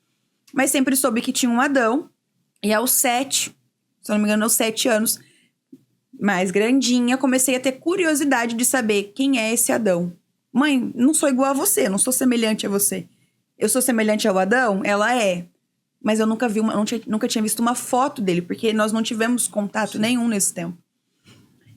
Mas sempre soube que tinha um Adão. E aos 7, se eu não me engano, aos 7 anos, mais grandinha, comecei a ter curiosidade de saber quem é esse Adão. Mãe, não sou igual a você, não sou semelhante a você. Eu sou semelhante ao Adão? Ela é. Mas eu nunca vi nunca tinha visto uma foto dele, porque nós não tivemos contato nenhum nesse tempo.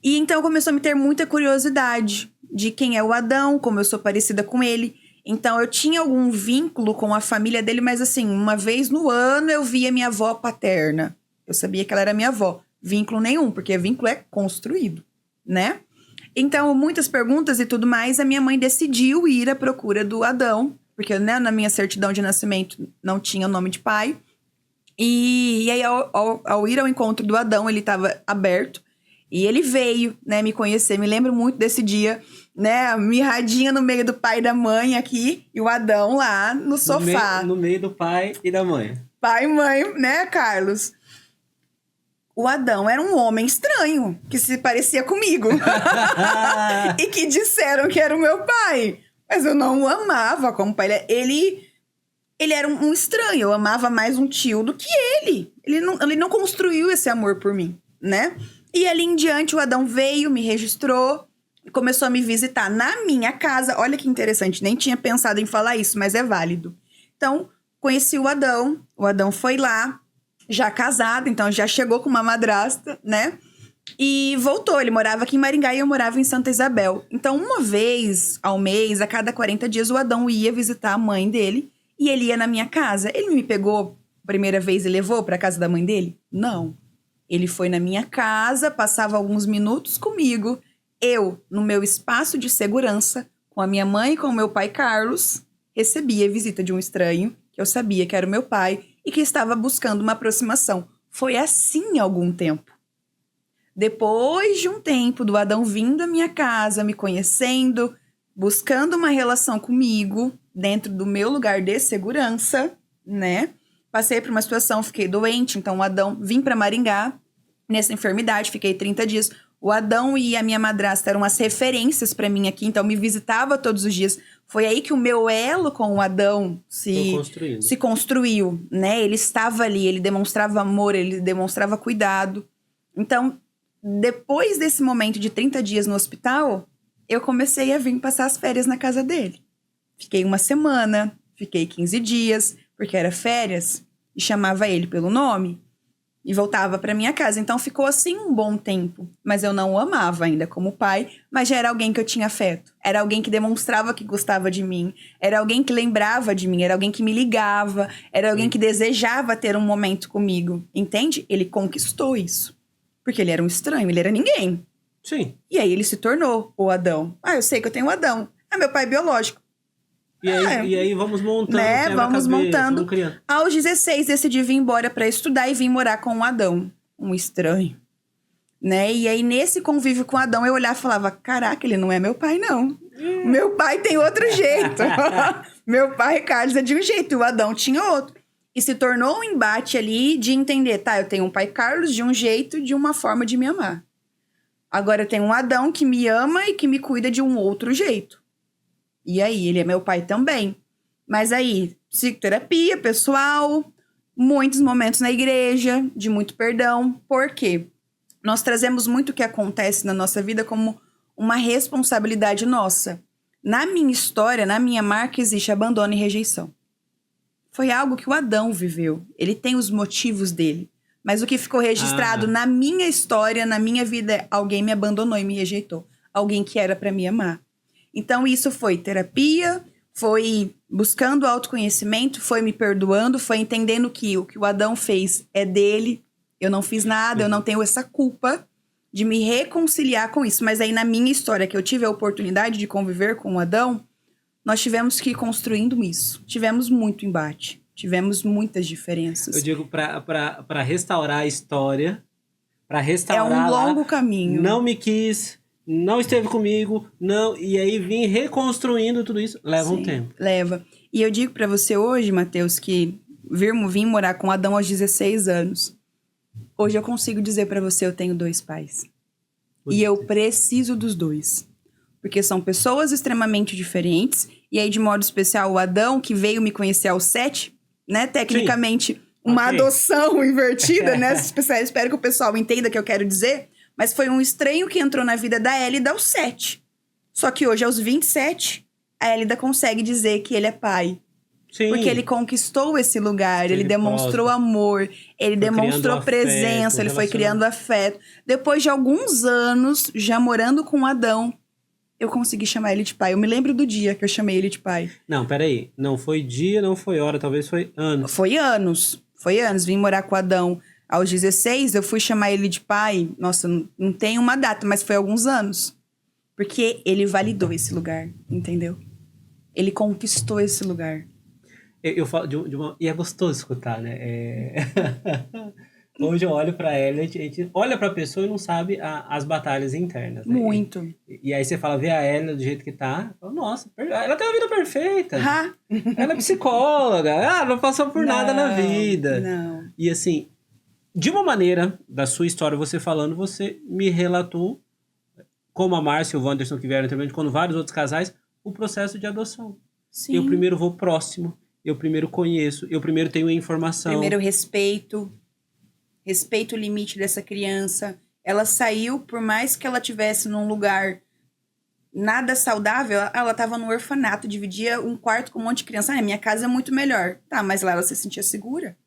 E então começou a me ter muita curiosidade de quem é o Adão, como eu sou parecida com ele. Então eu tinha algum vínculo com a família dele, mas assim, uma vez no ano eu via minha avó paterna. Eu sabia que ela era minha avó. Vínculo nenhum, porque vínculo é construído, né? Então, muitas perguntas e tudo mais, a minha mãe decidiu ir à procura do Adão, porque né, na minha certidão de nascimento não tinha o nome de pai. E aí, ao ir ao encontro do Adão, ele estava aberto. E ele veio, né, me conhecer. Me lembro muito desse dia, né, mirradinha no meio do pai e da mãe aqui. E o Adão lá no sofá. No meio do pai e da mãe. Pai e mãe, né, Carlos? O Adão era um homem estranho, que se parecia comigo. E que disseram que era o meu pai. Mas eu não o amava como pai. Ele era um estranho. Eu amava mais um tio do que ele. Ele não construiu esse amor por mim, né? E ali em diante o Adão veio, me registrou, começou a me visitar na minha casa. Olha que interessante, nem tinha pensado em falar isso, mas é válido. Então, conheci o Adão foi lá, já casado, então já chegou com uma madrasta, né? E voltou, ele morava aqui em Maringá e eu morava em Santa Isabel. Então, uma vez ao mês, a cada 40 dias, o Adão ia visitar a mãe dele e ele ia na minha casa. Ele me pegou a primeira vez e levou para casa da mãe dele? Não. Ele foi na minha casa, passava alguns minutos comigo. Eu, no meu espaço de segurança, com a minha mãe e com o meu pai Carlos, recebia a visita de um estranho, que eu sabia que era o meu pai, e que estava buscando uma aproximação. Foi assim há algum tempo. Depois de um tempo do Adão vindo à minha casa, me conhecendo, buscando uma relação comigo, dentro do meu lugar de segurança, né? Passei por uma situação, fiquei doente, então o Adão vim para Maringá, nessa enfermidade, fiquei 30 dias. O Adão e a minha madrasta eram as referências para mim aqui, então me visitava todos os dias. Foi aí que o meu elo com o Adão se construiu, né? Ele estava ali, ele demonstrava amor, ele demonstrava cuidado. Então, depois desse momento de 30 dias no hospital, eu comecei a vir passar as férias na casa dele. Fiquei 1 semana, fiquei 15 dias, porque era férias, e chamava ele pelo nome, e voltava para minha casa. Então ficou assim um bom tempo, mas eu não o amava ainda como pai, mas já era alguém que eu tinha afeto. Era alguém que demonstrava que gostava de mim, era alguém que lembrava de mim, era alguém que me ligava, era alguém que desejava ter um momento comigo, entende? Ele conquistou isso, porque ele era um estranho, ele era ninguém. Sim. E aí ele se tornou o Adão. Ah, eu sei que eu tenho o Adão, é meu pai biológico. E aí vamos montando. Né? Vamos montando. Vamos criando. Aos 16 decidi vir embora para estudar e vim morar com o Adão. Um estranho. Né? E aí nesse convívio com o Adão eu olhava e falava, caraca, ele não é meu pai não. Meu pai tem outro jeito. Meu pai, Carlos, é de um jeito e o Adão tinha outro. E se tornou um embate ali de entender, tá, eu tenho um pai Carlos de um jeito, de uma forma de me amar. Agora eu tenho um Adão que me ama e que me cuida de um outro jeito. E aí, ele é meu pai também. Mas aí, psicoterapia, pessoal, muitos momentos na igreja, de muito perdão. Por quê? Nós trazemos muito o que acontece na nossa vida como uma responsabilidade nossa. Na minha história, na minha marca, existe abandono e rejeição. Foi algo que o Adão viveu. Ele tem os motivos dele. Mas o que ficou registrado na minha história, na minha vida, é alguém me abandonou e me rejeitou. Alguém que era para me amar. Então, isso foi terapia, foi buscando autoconhecimento, foi me perdoando, foi entendendo que o que o Adão fez é dele. Eu não fiz nada, eu não tenho essa culpa de me reconciliar com isso. Mas aí, na minha história, que eu tive a oportunidade de conviver com o Adão, nós tivemos que ir construindo isso. Tivemos muito embate. Tivemos muitas diferenças. Eu digo, para restaurar a história, para restaurar... É um longo caminho. Não me quis, não esteve comigo, não... E aí vim reconstruindo tudo isso. Leva um tempo. Leva. E eu digo para você hoje, Matheus, que vim morar com Adão aos 16 anos. Hoje eu consigo dizer para você, eu tenho 2 pais. E eu preciso dos 2. Porque são pessoas extremamente diferentes. E aí, de modo especial, o Adão, que veio me conhecer aos 7... né? Tecnicamente, uma adoção invertida, né? Espero que o pessoal entenda o que eu quero dizer. Mas foi um estranho que entrou na vida da Hélida aos 7. Só que hoje, aos 27, a Hélida consegue dizer que ele é pai. Sim. Porque ele conquistou esse lugar, ele demonstrou amor, ele demonstrou presença, ele foi criando afeto. Depois de alguns anos, já morando com Adão, eu consegui chamar ele de pai. Eu me lembro do dia que eu chamei ele de pai. Não, peraí. Não foi dia, não foi hora. Talvez foi anos. Foi anos. Foi anos. Vim morar com o Adão aos 16. Eu fui chamar ele de pai. Nossa, não tem uma data, mas foi alguns anos. Porque ele validou esse lugar, entendeu? Ele conquistou esse lugar. Eu falo de uma... E é gostoso escutar, né? Hoje eu olho pra ela, a gente olha pra pessoa e não sabe as batalhas internas. Né? Muito. E aí você fala, vê a Ellen do jeito que tá. Fala, nossa, ela tem uma vida perfeita. Ela é psicóloga. Não passou por nada na vida. Não. E assim, de uma maneira, da sua história, você falando, você me relatou, como a Márcia e o Wanderson que vieram também, quando vários outros casais, o processo de adoção. Sim. Eu primeiro vou próximo, eu primeiro conheço, eu primeiro tenho informação. Primeiro respeito o limite dessa criança. Ela saiu, por mais que ela tivesse num lugar nada saudável, ela estava no orfanato, dividia um quarto com um monte de criança. Minha casa é muito melhor. Tá, mas lá ela se sentia segura.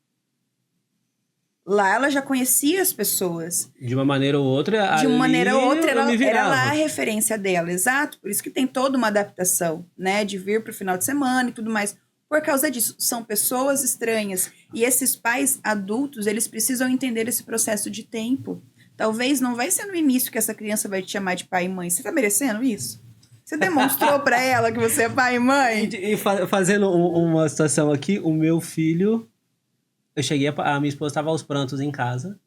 Lá ela já conhecia as pessoas. De uma maneira ou outra, De uma maneira ou outra, era lá a referência dela, exato. Por isso que tem toda uma adaptação, né? De vir pro final de semana e tudo mais. Por causa disso, são pessoas estranhas. E esses pais adultos, eles precisam entender esse processo de tempo. Talvez não vai ser no início que essa criança vai te chamar de pai e mãe. Você tá merecendo isso? Você demonstrou pra ela que você é pai e mãe? E fazendo uma situação aqui, o meu filho... Eu cheguei, a minha esposa estava aos prantos em casa.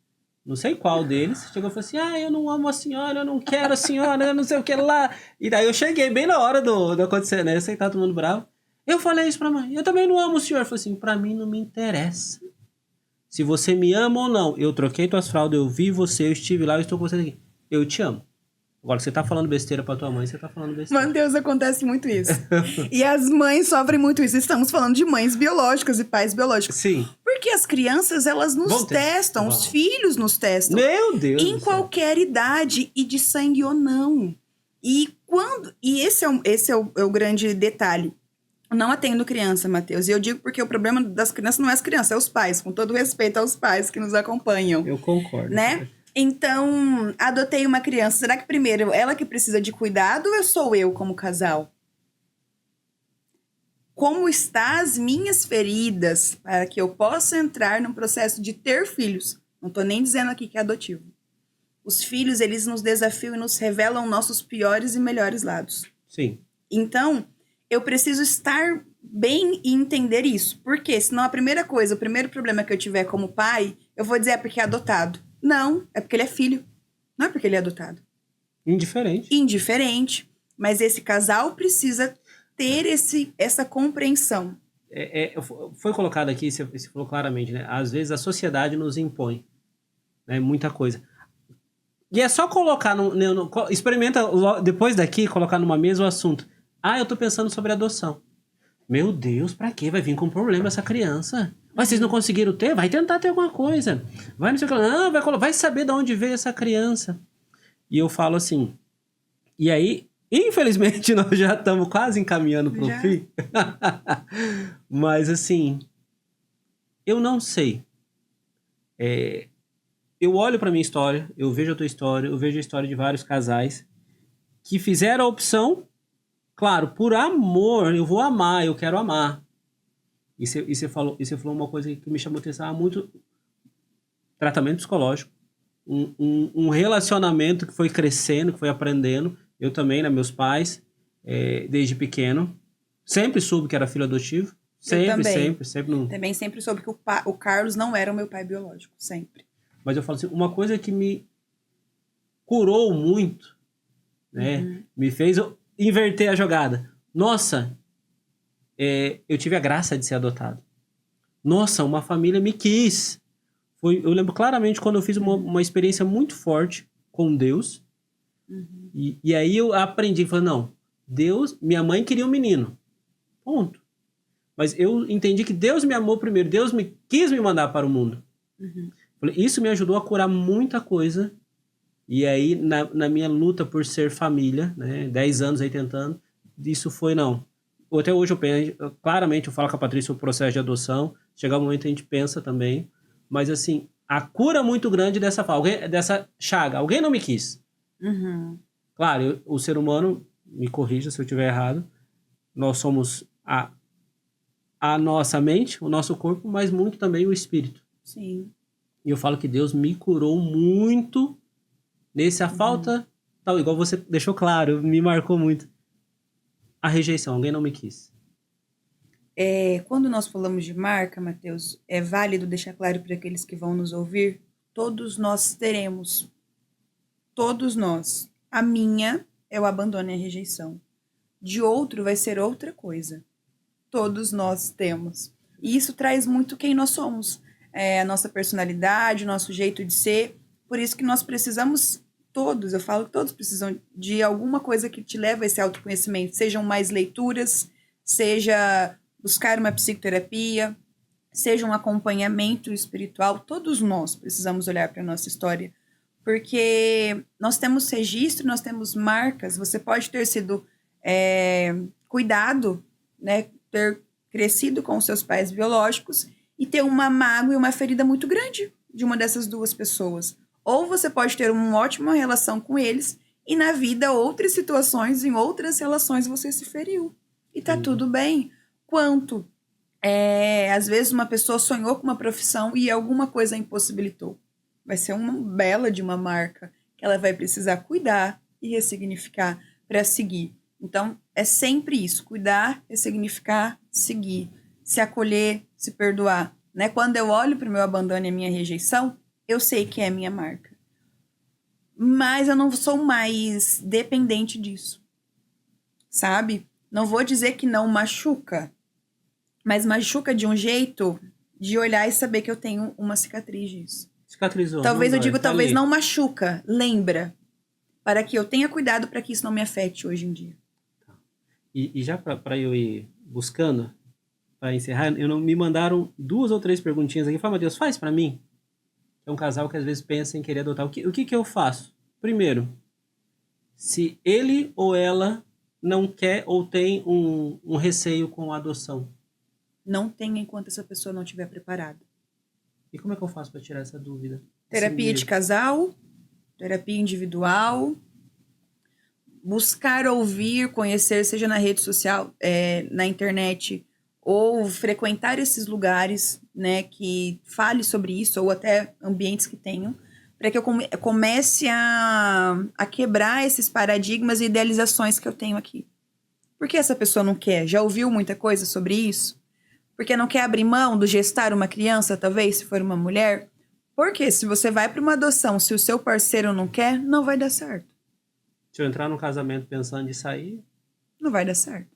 Não sei qual deles. Chegou e falou assim, eu não amo a senhora, eu não quero a senhora, eu não sei o que lá. E daí eu cheguei bem na hora do acontecer, né? Eu sei que tá todo mundo bravo. Eu falei isso pra mãe. Eu também não amo o senhor. Eu falei assim, pra mim não me interessa. Se você me ama ou não. Eu troquei tuas fraldas, eu vi você, eu estive lá, eu estou com você aqui. Eu te amo. Agora, você tá falando besteira pra tua mãe, você tá falando besteira. Mano, Deus, acontece muito isso. E as mães sofrem muito isso. Estamos falando de mães biológicas e pais biológicos. Sim. Porque as crianças, elas nos testam. Os filhos nos testam. Meu Deus. Em qualquer idade, e de sangue ou não. E esse é o grande detalhe. Não atendo criança, Matheus. E eu digo porque o problema das crianças não é as crianças, é os pais. Com todo respeito aos pais que nos acompanham. Eu concordo. Né? Então, adotei uma criança. Será que primeiro ela que precisa de cuidado ou sou eu como casal? Como estão as minhas feridas para que eu possa entrar no processo de ter filhos? Não estou nem dizendo aqui que é adotivo. Os filhos, eles nos desafiam e nos revelam nossos piores e melhores lados. Sim. Então, eu preciso estar bem e entender isso. Porque senão a primeira coisa, o primeiro problema que eu tiver como pai, eu vou dizer é porque é adotado. Não, é porque ele é filho. Não é porque ele é adotado. Indiferente. Mas esse casal precisa ter essa compreensão. Foi colocado aqui, você falou claramente, né? Às vezes a sociedade nos impõe, né? Muita coisa. E é só colocar, experimenta depois daqui, colocar numa mesa o assunto. Ah, eu tô pensando sobre adoção. Meu Deus, pra quê? Vai vir com problema essa criança. Mas vocês não conseguiram ter? Vai tentar ter alguma coisa. Vai não sei o que lá. Não, vai saber de onde veio essa criança. E eu falo assim. E aí, infelizmente, nós já estamos quase encaminhando pro fim. Mas assim, eu não sei. Eu olho pra minha história, eu vejo a tua história, eu vejo a história de vários casais que fizeram a opção, claro, por amor, eu vou amar, eu quero amar. E você falou uma coisa que me chamou a atenção muito: tratamento psicológico. Um relacionamento que foi crescendo, que foi aprendendo. Eu também, né? Meus pais, desde pequeno, sempre soube que era filho adotivo. Sempre. Não... Também sempre soube que o Carlos não era o meu pai biológico, sempre. Mas eu falo assim, uma coisa que me curou muito, né? Me fez inverter a jogada. Nossa, eu tive a graça de ser adotado. Nossa, uma família me quis. Eu lembro claramente quando eu fiz uma experiência muito forte com Deus. E aí eu aprendi, falei, não, Deus, minha mãe queria um menino. Ponto. Mas eu entendi que Deus me amou primeiro. Deus quis me mandar para o mundo. Falei, isso me ajudou a curar muita coisa. E aí, na minha luta por ser família, né, 10 anos aí tentando, isso foi, não. Até hoje eu penso, claramente eu falo com a Patrícia o processo de adoção. Chegar um momento a gente pensa também. Mas assim, a cura muito grande dessa chaga. Alguém não me quis. Claro, o ser humano, me corrija se eu estiver errado, nós somos a nossa mente, o nosso corpo, mas muito também o espírito. Sim. E eu falo que Deus me curou muito nessa falta, tal, igual você deixou claro, me marcou muito. A rejeição, alguém não me quis. Quando nós falamos de marca, Mateus, é válido deixar claro para aqueles que vão nos ouvir, todos nós teremos. Todos nós. A minha é o abandono e a rejeição. De outro vai ser outra coisa. Todos nós temos. E isso traz muito quem nós somos. A nossa personalidade, o nosso jeito de ser. Por isso que nós precisamos, eu falo que todos precisam de alguma coisa que te leve a esse autoconhecimento. Sejam mais leituras, seja buscar uma psicoterapia, seja um acompanhamento espiritual. Todos nós precisamos olhar para a nossa história. Porque nós temos registro, nós temos marcas. Você pode ter sido cuidado, né, ter crescido com os seus pais biológicos e ter uma mágoa e uma ferida muito grande de uma dessas duas pessoas. Ou você pode ter uma ótima relação com eles e na vida, outras situações, em outras relações, você se feriu. E tá tudo bem. Quanto, às vezes, uma pessoa sonhou com uma profissão e alguma coisa a impossibilitou. Vai ser uma bela de uma marca que ela vai precisar cuidar e ressignificar para seguir. Então, é sempre isso. Cuidar, ressignificar, seguir. Se acolher, se perdoar. Né? Quando eu olho para o meu abandono e a minha rejeição, eu sei que é a minha marca. Mas eu não sou mais dependente disso. Sabe? Não vou dizer que não machuca. Mas machuca de um jeito de olhar e saber que eu tenho uma cicatriz disso. Cicatrizou. Talvez eu digo, talvez não machuca. Lembra. Para que eu tenha cuidado para que isso não me afete hoje em dia. E já para eu ir buscando, para encerrar, me mandaram 2 ou 3 perguntinhas aqui. Fala, Deus, faz para mim. É um casal que às vezes pensa em querer adotar. O que eu faço? Primeiro, se ele ou ela não quer ou tem um receio com a adoção. Não tenha enquanto essa pessoa não estiver preparada. E como é que eu faço para tirar essa dúvida? Terapia de casal, terapia individual, buscar ouvir, conhecer, seja na rede social, na internet, ou frequentar esses lugares, né, que fale sobre isso, ou até ambientes que tenham, para que eu comece a quebrar esses paradigmas e idealizações que eu tenho aqui. Por que essa pessoa não quer? Já ouviu muita coisa sobre isso? Porque não quer abrir mão do gestar uma criança, talvez, se for uma mulher? Porque se você vai para uma adoção, se o seu parceiro não quer, não vai dar certo. Se eu entrar num casamento pensando em sair... Não vai dar certo.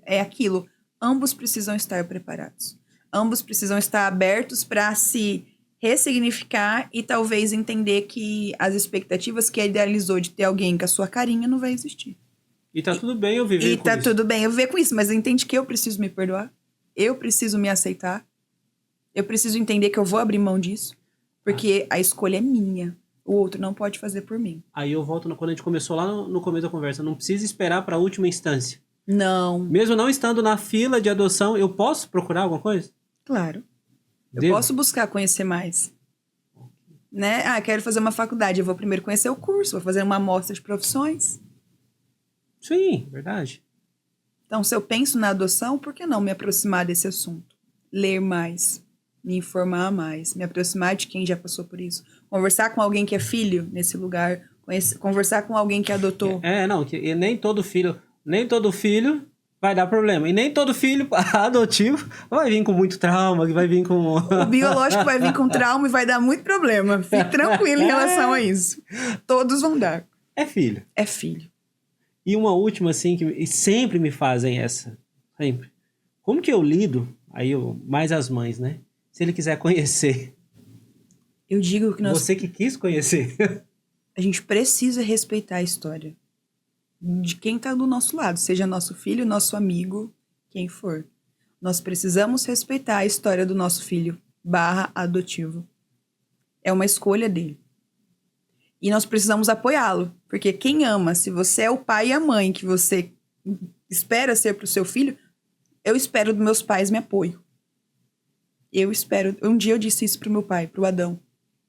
É aquilo. Ambos precisam estar preparados. Ambos precisam estar abertos para se ressignificar e talvez entender que as expectativas que idealizou de ter alguém com a sua carinha não vai existir. E tá tudo bem eu viver E com tá isso. tudo bem eu viver com isso, mas entende que eu preciso me perdoar. Eu preciso me aceitar. Eu preciso entender que eu vou abrir mão disso. Porque a escolha é minha. O outro não pode fazer por mim. Aí eu volto quando a gente começou lá no começo da conversa. Não precisa esperar pra última instância. Não. Mesmo não estando na fila de adoção, eu posso procurar alguma coisa? Claro. Eu Devo? posso buscar conhecer mais. Né? Ah, quero fazer uma faculdade. Eu vou primeiro conhecer o curso. Vou fazer uma amostra de profissões. Sim, verdade. Então, se eu penso na adoção, por que não me aproximar desse assunto? Ler mais, me informar mais, me aproximar de quem já passou por isso. Conversar com alguém que é filho nesse lugar, conversar com alguém que adotou. Não, que nem todo filho vai dar problema. E nem todo filho adotivo vai vir com muito trauma, que vai vir com... O biológico vai vir com trauma e vai dar muito problema. Fique tranquilo em relação a isso. Todos vão dar. É filho. É filho. E uma última, assim, que sempre me fazem essa. Sempre. Como que eu lido, mais as mães, né? Se ele quiser conhecer. Eu digo que Você que quis conhecer. a gente precisa respeitar a história de quem está do nosso lado, seja nosso filho, nosso amigo, quem for. Nós precisamos respeitar a história do nosso filho /adotivo. É uma escolha dele. E nós precisamos apoiá-lo, porque quem ama, se você é o pai e a mãe que você espera ser para o seu filho, eu espero dos meus pais me apoio. Eu espero. Um dia eu disse isso pro meu pai, pro Adão.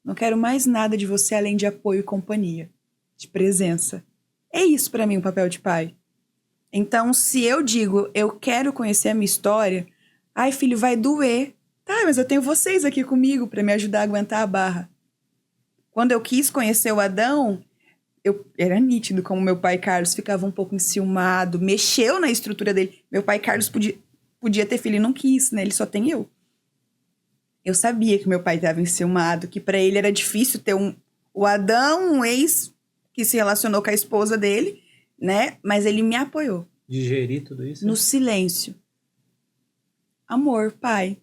Não quero mais nada de você além de apoio e companhia, de presença. É isso pra mim o papel de pai. Então, se eu digo, eu quero conhecer a minha história, ai filho, vai doer. Tá, mas eu tenho vocês aqui comigo pra me ajudar a aguentar a barra. Quando eu quis conhecer o Adão, era nítido como meu pai Carlos ficava um pouco enciumado, mexeu na estrutura dele. Meu pai Carlos podia ter filho e não quis, né? Ele só tem eu. Eu sabia que meu pai estava enciumado, que pra ele era difícil ter o Adão, um ex que se relacionou com a esposa dele, né? Mas ele me apoiou. Digerir tudo isso? No silêncio. Amor, pai.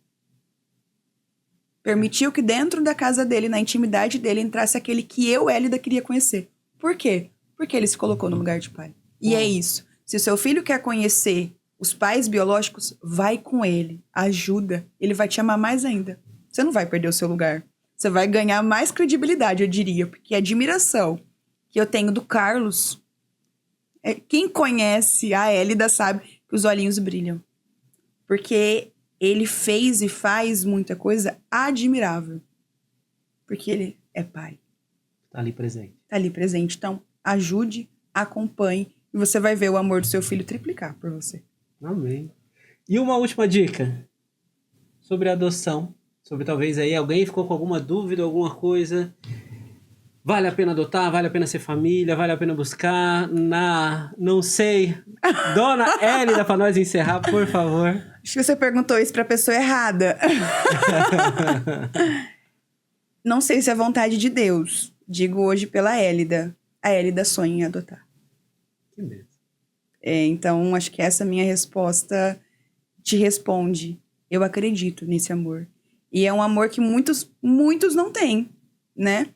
Permitiu que dentro da casa dele, na intimidade dele, entrasse aquele que eu, Hélida, queria conhecer. Por quê? Porque ele se colocou no lugar de pai. E é isso. Se o seu filho quer conhecer os pais biológicos, vai com ele. Ajuda. Ele vai te amar mais ainda. Você não vai perder o seu lugar. Você vai ganhar mais credibilidade, eu diria. Porque a admiração que eu tenho do Carlos... Quem conhece a Hélida sabe que os olhinhos brilham. Porque ele fez e faz muita coisa admirável. Porque ele é pai. Tá ali presente. Tá ali presente. Então, ajude, acompanhe. E você vai ver o amor do seu filho triplicar por você. Amém. E uma última dica. Sobre adoção. Sobre talvez aí alguém ficou com alguma dúvida, alguma coisa... Vale a pena adotar? Vale a pena ser família? Vale a pena buscar? Não sei. Dona Hélida, para nós encerrar, por favor. Acho que você perguntou isso para a pessoa errada. Não sei se é vontade de Deus. Digo hoje pela Hélida. A Hélida sonha em adotar. Que mesmo. Então, acho que essa minha resposta te responde. Eu acredito nesse amor. E é um amor que muitos não têm, né?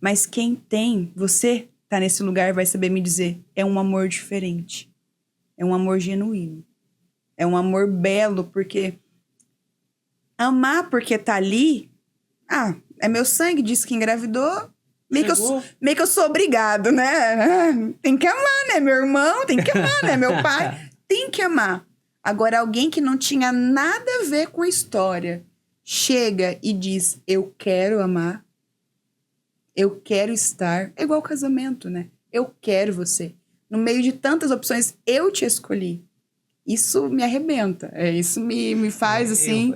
Mas quem tem, você tá nesse lugar, vai saber me dizer, é um amor diferente. É um amor genuíno. É um amor belo, porque amar porque tá ali, é meu sangue, disse que engravidou, meio que eu sou obrigado, né? Tem que amar, né? Meu irmão tem que amar, né? Meu pai tem que amar. Agora, alguém que não tinha nada a ver com a história, chega e diz, eu quero amar, eu quero estar. É igual casamento, né? Eu quero você. No meio de tantas opções, eu te escolhi. Isso me arrebenta. Isso me faz, assim...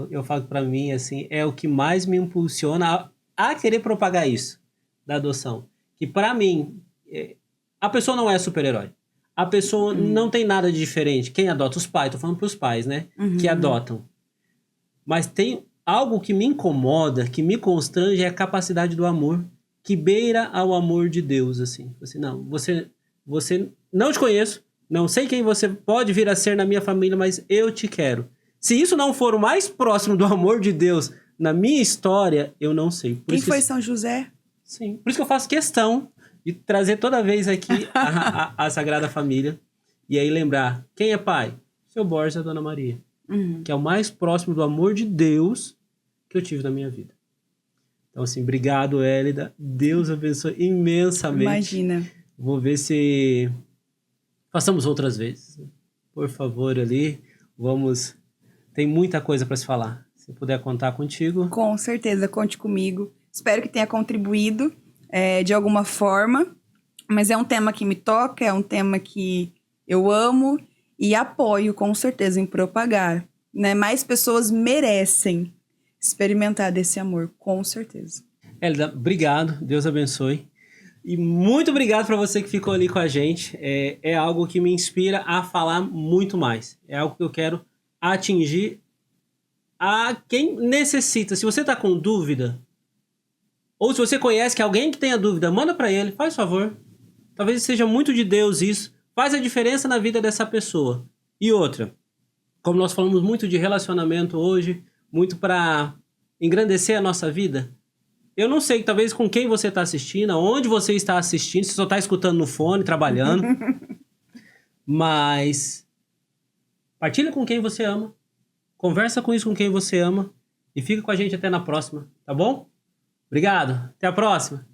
Eu falo pra mim, assim, é o que mais me impulsiona a querer propagar isso, da adoção. Que pra mim, a pessoa não é super-herói. A pessoa não tem nada de diferente. Quem adota? Os pais. Tô falando pros pais, né? Que adotam. Mas tem... Algo que me incomoda, que me constrange é a capacidade do amor, que beira ao amor de Deus, assim. Assim, não, você não te conheço, não sei quem você pode vir a ser na minha família, mas eu te quero. Se isso não for o mais próximo do amor de Deus na minha história, eu não sei. Quem foi São José? Sim. Por isso que eu faço questão de trazer toda vez aqui a Sagrada Família. E aí lembrar, quem é pai? Seu Borges e a Dona Maria. Que é o mais próximo do amor de Deus que eu tive na minha vida. Então, assim, obrigado, Hélida. Deus abençoe imensamente. Imagina. Vou ver se façamos outras vezes. Por favor, ali, vamos... Tem muita coisa para se falar. Se puder contar contigo. Com certeza, conte comigo. Espero que tenha contribuído de alguma forma. Mas é um tema que me toca, é um tema que eu amo e apoio, com certeza, em propagar. Né? Mais pessoas merecem experimentar desse amor, com certeza. Hélida, obrigado. Deus abençoe. E muito obrigado para você que ficou ali com a gente. É algo que me inspira a falar muito mais. É algo que eu quero atingir a quem necessita. Se você está com dúvida, ou se você conhece que alguém que tenha dúvida, manda para ele, faz favor. Talvez seja muito de Deus isso. Faz a diferença na vida dessa pessoa. E outra, como nós falamos muito de relacionamento hoje, muito para engrandecer a nossa vida, eu não sei, talvez com quem você está assistindo, onde você está assistindo, se só está escutando no fone, trabalhando, mas partilha com quem você ama, conversa com isso com quem você ama e fica com a gente até na próxima, tá bom? Obrigado, até a próxima.